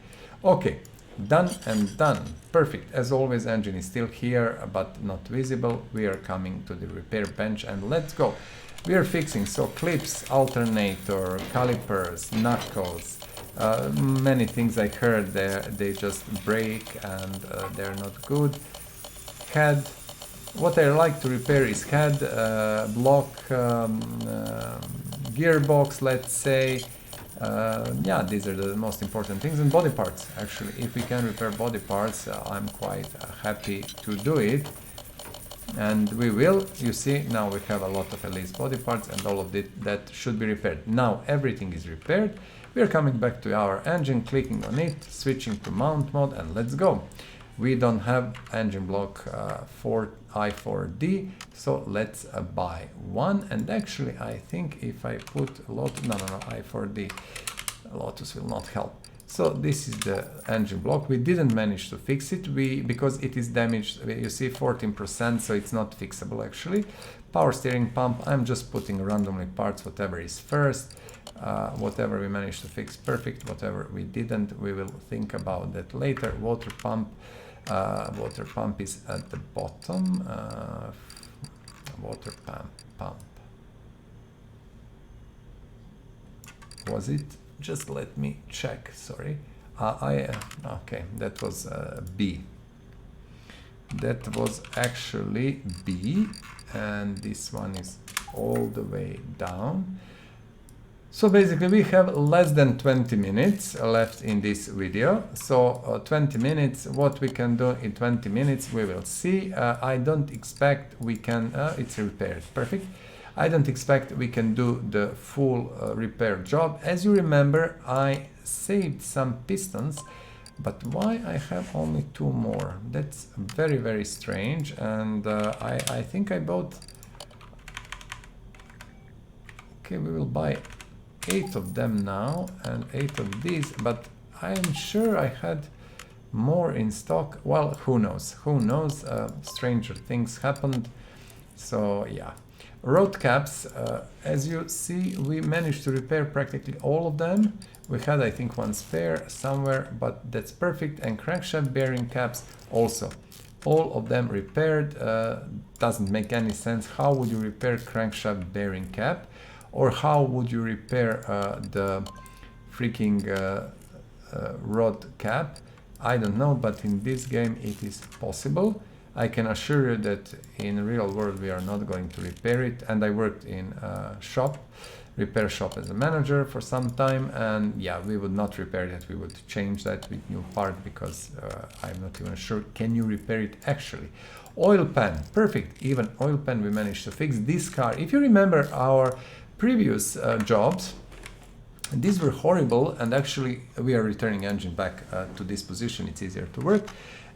Okay, done and done. Perfect. As always, engine is still here but not visible. We are coming to the repair bench and let's go. We are fixing, so clips, alternator, calipers, knuckles, many things I heard they just break and they're not good. Head, what I like to repair is head, block, gearbox, let's say. Yeah, these are the most important things, and body parts actually. If we can repair body parts, I'm quite happy to do it. And we will. You see, now we have a lot of Elise body parts and all of that should be repaired. Now everything is repaired. We are coming back to our engine, clicking on it, switching to mount mode, and let's go. We don't have engine block for i4D, so let's buy one. And actually, I think if I put Lotus, no, i4D, Lotus will not help. So this is the engine block. We didn't manage to fix it because it is damaged. You see 14%, so it's not fixable actually. Power steering pump, I'm just putting randomly parts, whatever is first. Whatever we managed to fix, perfect. Whatever we didn't, we will think about that later. Water pump is at the bottom. Water pump. Was it? Just let me check. Sorry. Okay, that was B. That was actually B, and this one is all the way down. So basically we have less than 20 minutes left in this video. So 20 minutes, what we can do in 20 minutes, we will see. I don't expect we can, it's repaired, perfect. I don't expect we can do the full repair job. As you remember, I saved some pistons, but why I have only 2 more? That's very strange. And I think I bought, okay, we will buy 8 of them now and 8 of these, but I'm sure I had more in stock. Well, who knows? Who knows? Stranger things happened. So yeah. Rod caps, as you see, we managed to repair practically all of them. We had, I think, one spare somewhere, but that's perfect. And crankshaft bearing caps also. All of them repaired. Doesn't make any sense. How would you repair crankshaft bearing cap? Or how would you repair the freaking rod cap? I don't know, but in this game it is possible. I can assure you that in real world we are not going to repair it. And I worked in a repair shop as a manager for some time, and yeah, we would not repair that. We would change that with new part because I'm not even sure. Can you repair it actually? Oil pan, perfect. Even oil pan we managed to fix. This car, if you remember our previous jobs, these were horrible, and actually we are returning engine back to this position. It's easier to work,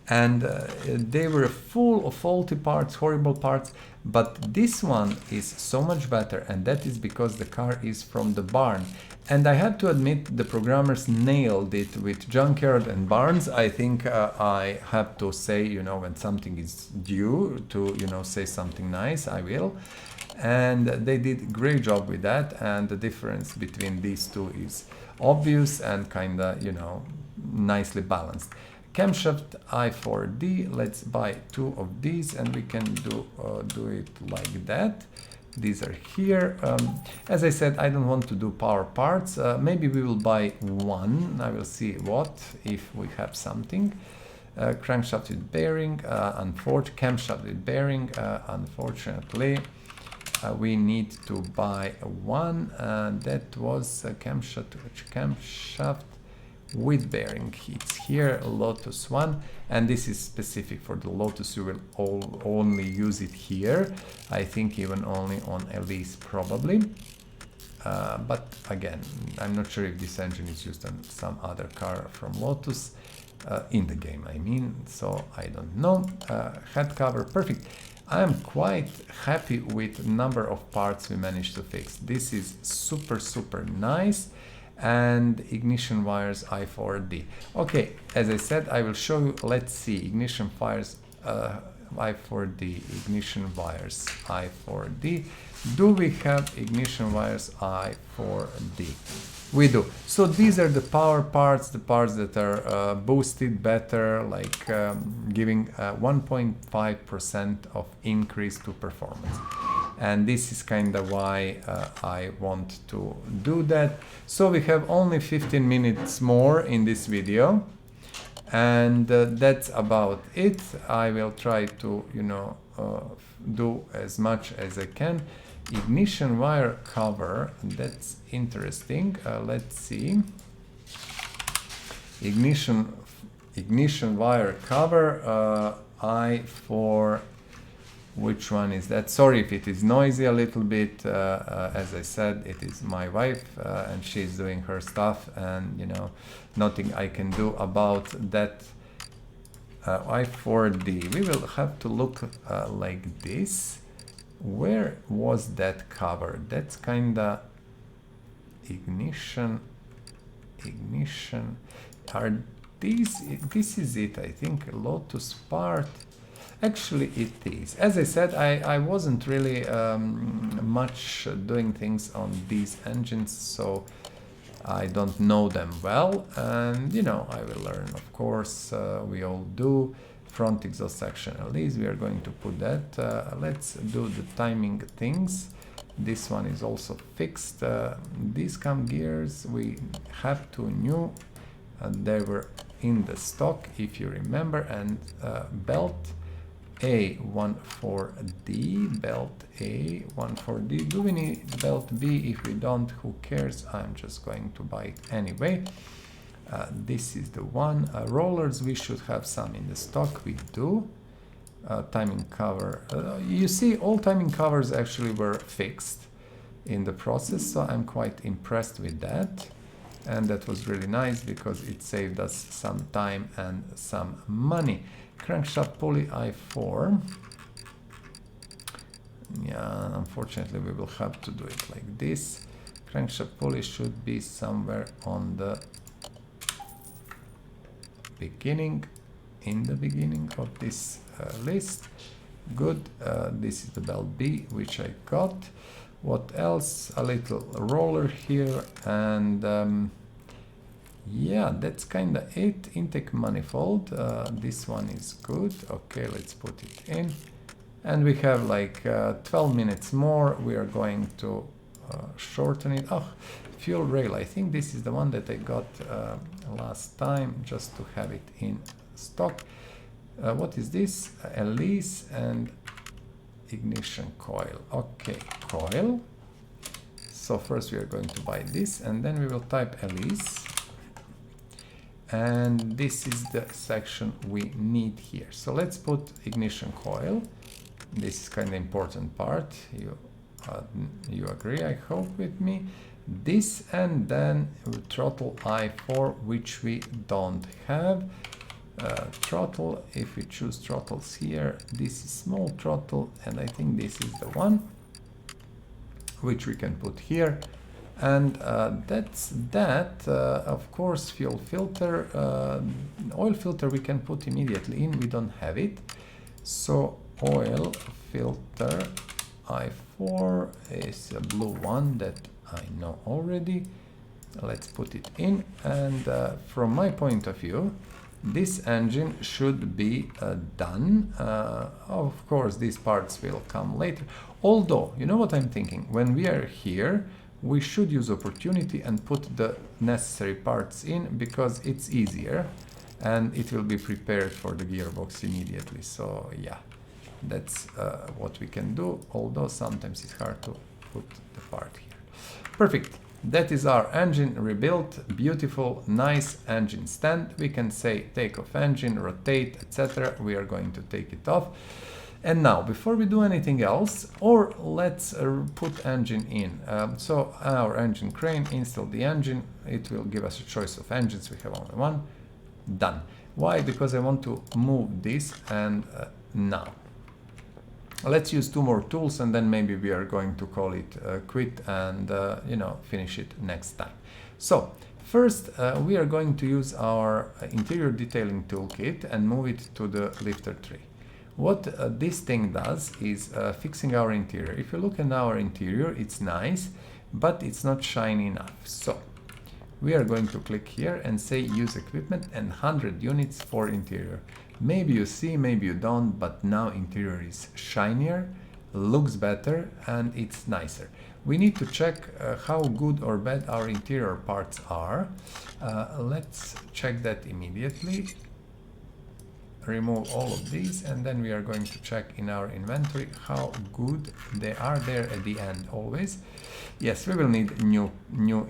and they were full of faulty parts, horrible parts, but this one is so much better, and that is because the car is from the barn. And I had to admit, the programmers nailed it with junkyard and barns. I think I have to say, you know, when something is due to, you know, say something nice, I will. And they did a great job with that, and the difference between these two is obvious and kinda, you know, nicely balanced. Camshaft i4D, let's buy 2 of these and we can do it like that. These are here. As I said, I don't want to do power parts. Maybe we will buy one. I will see what, if we have something. Crankshaft with bearing, camshaft with bearing, unfortunately. We need to buy one, that was a camshaft with bearing. It's here, Lotus one, and this is specific for the Lotus. You will only use it here. I think even only on Elise probably. But again, I'm not sure if this engine is used on some other car from Lotus. In the game, I mean, so I don't know. Head cover, perfect. I am quite happy with the number of parts we managed to fix. This is super nice. And ignition wires i4D. Okay, as I said, I will show you. Let's see, ignition wires i4D, ignition wires i4D. Do we have ignition wires i4D? We do. So these are the power parts, the parts that are boosted better, like giving 1.5% of increase to performance. And this is kind of why I want to do that. So we have only 15 minutes more in this video. And that's about it. I will try to, you know, do as much as I can. Ignition wire cover, that's interesting. Let's see. Ignition wire cover, I4, which one is that? Sorry if it is noisy a little bit. As I said, it is my wife and she's doing her stuff, and you know, nothing I can do about that. I4D, we will have to look like this. Where was that cover? That's kinda ignition. Are these? This is it, I think. Lotus part. Actually, it is. As I said, I wasn't really much doing things on these engines, so I don't know them well. And you know, I will learn. Of course, we all do. Front exhaust section, at least we are going to put that. Let's do the timing things. This one is also fixed. These cam gears, we have 2 new. They were in the stock, if you remember. And belt A14D, belt A14D. Do we need belt B? If we don't, who cares? I'm just going to buy it anyway. This is the one. Rollers, we should have some in the stock. We do. Timing cover. You see, all timing covers actually were fixed in the process, so I'm quite impressed with that. And that was really nice because it saved us some time and some money. Crankshaft pulley i4. Yeah, unfortunately we will have to do it like this. Crankshaft pulley should be somewhere on the beginning, in the beginning of this list. Good. This is the belt B, which I got. What else? A little roller here, and yeah, that's kind of it. Intake manifold. This one is good. Okay, let's put it in. And we have like 12 minutes more. We are going to shorten it. Oh, fuel rail. I think this is the one that I got last time, just to have it in stock. What is this? Elise and ignition coil. Okay, coil. So first we are going to buy this, and then we will type Elise. And this is the section we need here. So let's put ignition coil. This is kind of important part. You agree, I hope, with me. This, and then throttle I4, which we don't have. Throttle, if we choose throttles here, this is small throttle, and I think this is the one which we can put here. And that's that. Of course, fuel filter, oil filter we can put immediately in, we don't have it. So oil filter I4 is a blue one that I know already. Let's put it in, and from my point of view, this engine should be done. Of course, these parts will come later. Although, you know what I'm thinking? When we are here, we should use opportunity and put the necessary parts in, because it's easier and it will be prepared for the gearbox immediately. So yeah, that's what we can do, although sometimes it's hard to put the part here. Perfect. That is our engine rebuilt. Beautiful, nice engine stand. We can say take off engine, rotate, etc. We are going to take it off. And now, before we do anything else, or let's put engine in. So our engine crane, install the engine. It will give us a choice of engines. We have only one. Done. Why? Because I want to move this, and now. Let's use 2 more tools, and then maybe we are going to call it quit and you know, finish it next time. So first we are going to use our interior detailing toolkit and move it to the lifter tree. What this thing does is fixing our interior. If you look at our interior, it's nice, but it's not shiny enough. So we are going to click here and say use equipment and 100 units for interior. Maybe you see, maybe you don't, but now interior is shinier, looks better, and it's nicer. We need to check how good or bad our interior parts are. Let's check that immediately. Remove all of these, and then we are going to check in our inventory how good they are there at the end always. Yes, we will need new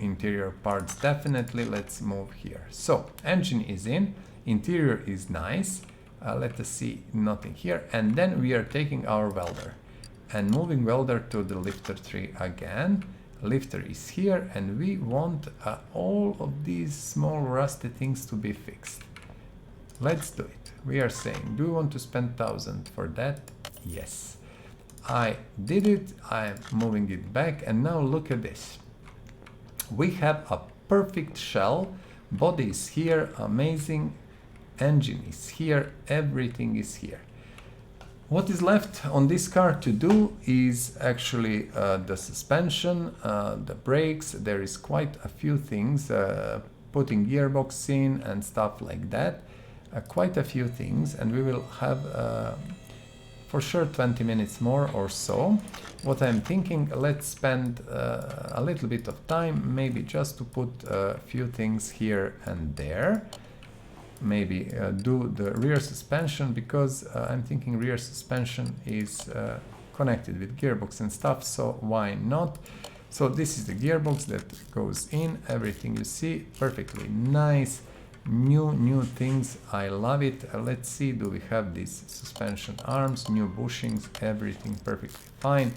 interior parts, definitely. Let's move here. So engine is in, interior is nice. Let us see, nothing here. And then we are taking our welder and moving welder to the lifter tree again. Lifter is here, and we want all of these small rusty things to be fixed. Let's do it. We are saying, do you want to spend 1,000 for that? Yes. I did it. I'm moving it back, and now look at this. We have a perfect shell. Body is here, amazing. Engine is here, everything is here. What is left on this car to do is actually the suspension, the brakes. There is quite a few things, putting gearbox in and stuff like that. Quite a few things, and we will have for sure 20 minutes more or so. What I'm thinking, let's spend a little bit of time, maybe just to put a few things here and there. Maybe do the rear suspension, because I'm thinking rear suspension is connected with gearbox and stuff, so why not? So this is the gearbox that goes in, everything you see, perfectly nice, new things, I love it. Let's see, do we have these suspension arms, new bushings, everything perfectly fine.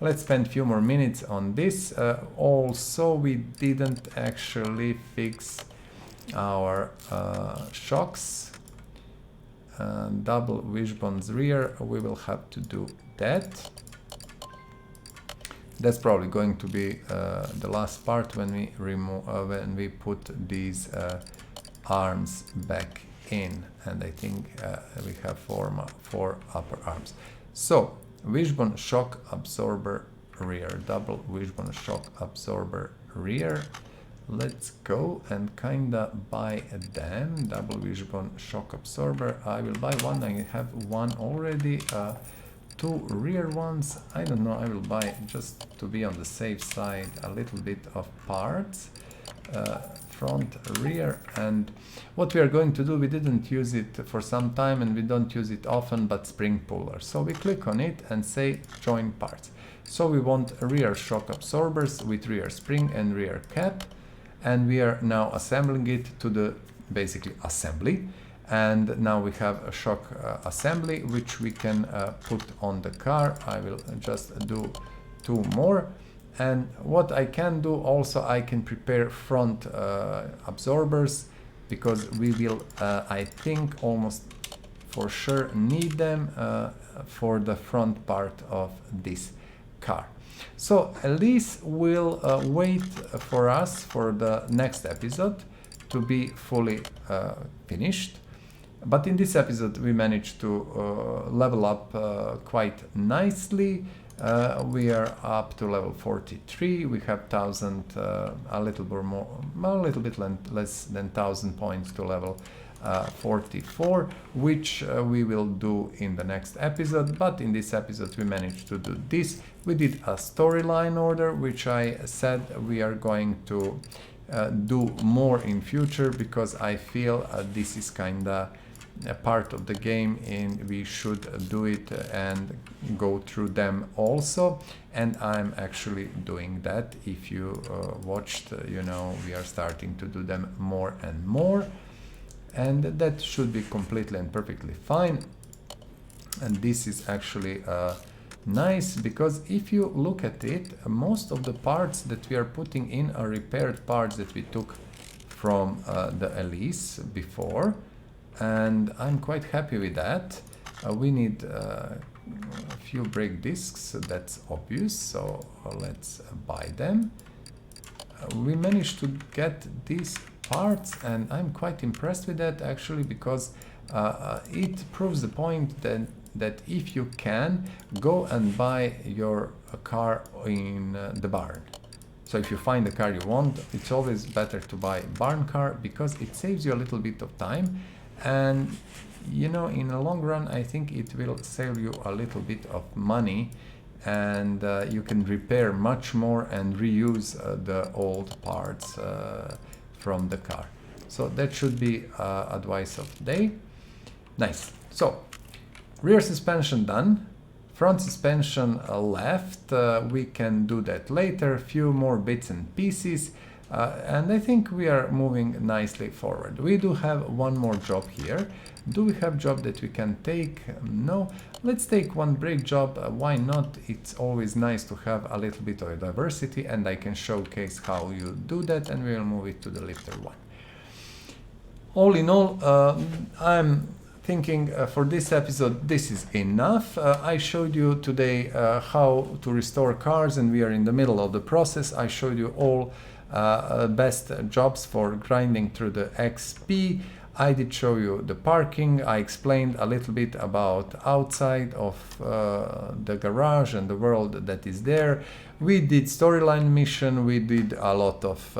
Let's spend a few more minutes on this. Also, we didn't actually fix our shocks, double wishbones rear. We will have to do that. That's probably going to be the last part when we remove when we put these arms back in, and I think we have four upper arms. So wishbone shock absorber rear, double wishbone shock absorber rear. Let's go and kinda buy them. Double wishbone shock absorber. I will buy one. I have one already. 2 rear ones. I don't know. I will buy, just to be on the safe side, a little bit of parts. Front, rear, and what we are going to do, we didn't use it for some time and we don't use it often, but spring puller. So we click on it and say join parts. So we want rear shock absorbers with rear spring and rear cap. And we are now assembling it to the basically assembly, and now we have a shock assembly which we can put on the car. I will just do 2 more, and what I can do also, I can prepare front absorbers, because we will I think almost for sure need them for the front part of this car. So Elise will wait for us for the next episode to be fully finished. But in this episode we managed to level up quite nicely. We are up to level 43. We have 1000, a little bit more, a little bit less than 1000 points to level 44, which we will do in the next episode. But in this episode we managed to do this. We did a storyline order, which I said we are going to do more in future, because I feel this is kinda a part of the game and we should do it and go through them also, and I'm actually doing that. If you watched, you know, we are starting to do them more and more, and that should be completely and perfectly fine. And this is actually nice, because if you look at it, most of the parts that we are putting in are repaired parts that we took from the Elise before, and I'm quite happy with that. We need a few brake discs, that's obvious, so let's buy them. We managed to get these parts, and I'm quite impressed with that actually, because it proves the point that if you can, go and buy your car in the barn. So if you find the car you want, it's always better to buy barn car, because it saves you a little bit of time, and you know, in the long run I think it will save you a little bit of money, and you can repair much more and reuse the old parts from the car. So that should be advice of the day. Nice. So rear suspension done, front suspension left, we can do that later, few more bits and pieces, and I think we are moving nicely forward. We do have one more job here. Do we have job that we can take? No. Let's take one brake job, why not? It's always nice to have a little bit of diversity, and I can showcase how you do that, and we will move it to the lifter one. All in all, I'm thinking for this episode this is enough. I showed you today how to restore cars, and we are in the middle of the process. I showed you all best jobs for grinding through the XP. I did show you the parking. I explained a little bit about outside of the garage and the world that is there. We did storyline mission. We did a lot of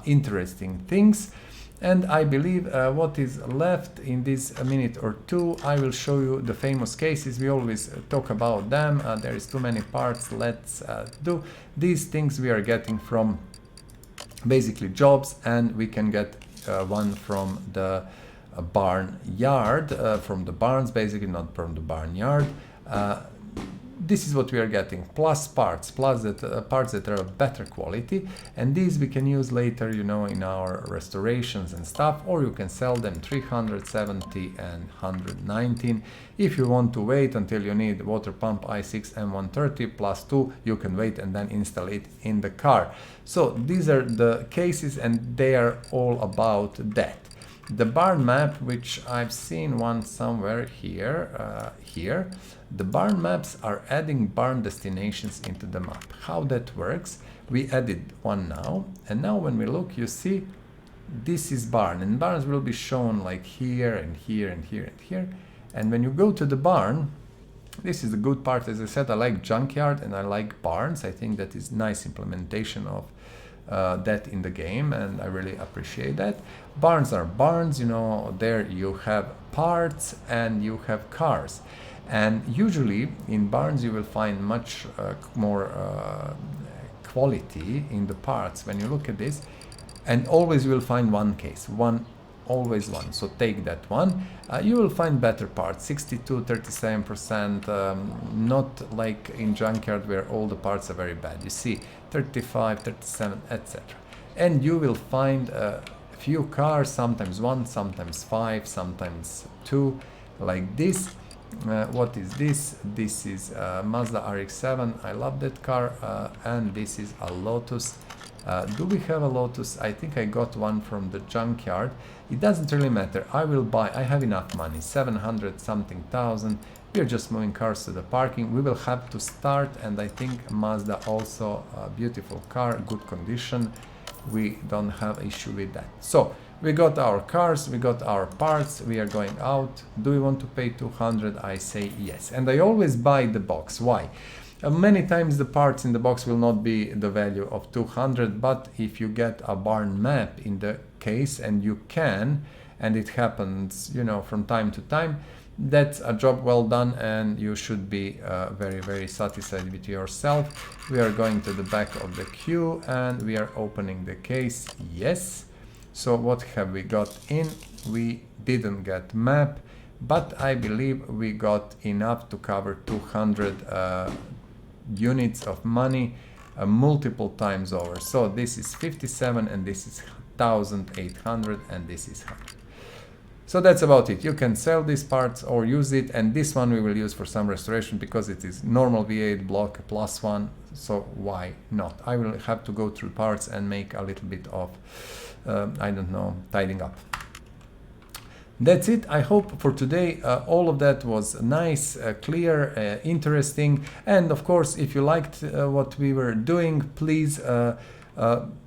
interesting things. And I believe what is left in this minute or two, I will show you the famous cases. We always talk about them. There is too many parts. Let's do these things we are getting from basically jobs, and we can get one from the barn yard, from the barns basically, not from the barnyard. This is what we are getting, plus parts, plus that parts that are of better quality, and these we can use later, you know, in our restorations and stuff, or you can sell them 370 and 119. If you want to wait until you need water pump i6 M130 plus 2, you can wait and then install it in the car. So these are the cases, and they are all about that. The barn map, which I've seen one somewhere here, the barn maps are adding barn destinations into the map. How that works, we added one now, and now when we look, you see this is barn, and barns will be shown like here and here and here and here. And when you go to the barn, this is the good part. As I said, I like junkyard and I like barns. I think that is nice implementation of that in the game, and I really appreciate that. Barns are barns, you know, there you have parts and you have cars, and usually in barns you will find much more quality in the parts when you look at this, and always you will find one case, always one, so take that one. You will find better parts, 62, 37%, not like in junkyard where all the parts are very bad. You see 35, 37, etc. And you will find a few cars, sometimes one, sometimes five, sometimes two, like this. What is this? This is Mazda RX-7. I love that car. And this is a Lotus. Do we have a Lotus? I think I got one from the junkyard. It doesn't really matter. I will buy. I have enough money, 700 something thousand. We are just moving cars to the parking. We will have to start, and I think Mazda also a beautiful car, good condition. We don't have issue with that. So we got our cars, we got our parts, we are going out. Do we want to pay 200? I say yes. And I always buy the box. Why? Many times the parts in the box will not be the value of 200, but if you get a barn map in the case, and you can, and it happens, you know, from time to time, that's a job well done, and you should be very, very satisfied with yourself. We are going to the back of the queue and we are opening the case. Yes. So what have we got in? We didn't get map, but I believe we got enough to cover 200 units of money multiple times over. So this is 57 and this is 1800 and this is 100. So that's about it. You can sell these parts or use it, and this one we will use for some restoration because it is normal V8 block +1, so why not? I will have to go through parts and make a little bit of, I don't know, tidying up. That's it. I hope for today all of that was nice, clear, interesting, and of course if you liked what we were doing, please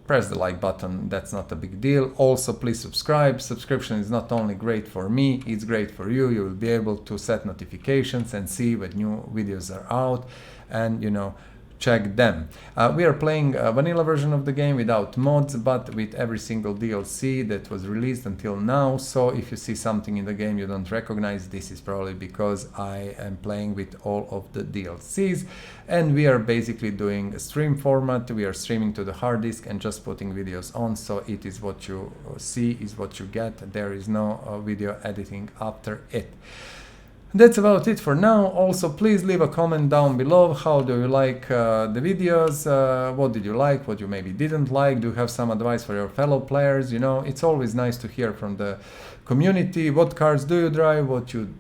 press the like button. That's not a big deal. Also, please subscribe. Subscription is not only great for me, it's great for you. You will be able to set notifications and see when new videos are out, and you know, check them. We are playing a vanilla version of the game without mods, but with every single DLC that was released until now. So if you see something in the game you don't recognize, this is probably because I am playing with all of the DLCs. And we are basically doing a stream format. We are streaming to the hard disk and just putting videos on, so it is what you see is what you get. There is no video editing after it. That's about it for now. Also, please leave a comment down below. How do you like the videos? What did you like? What you maybe didn't like? Do you have some advice for your fellow players? You know, it's always nice to hear from the community. What cars do you drive? What you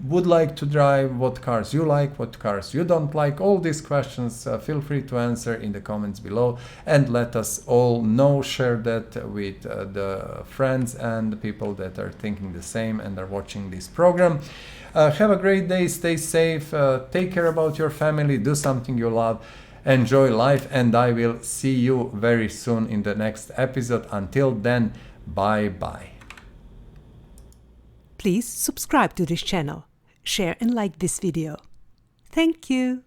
would like to drive? What cars you like? What cars you don't like? All these questions feel free to answer in the comments below, and let us all know. Share that with the friends and the people that are thinking the same and are watching this program. Have a great day, stay safe, take care about your family, do something you love, enjoy life, and I will see you very soon in the next episode. Until then, bye bye. Please subscribe to this channel, share and like this video. Thank you.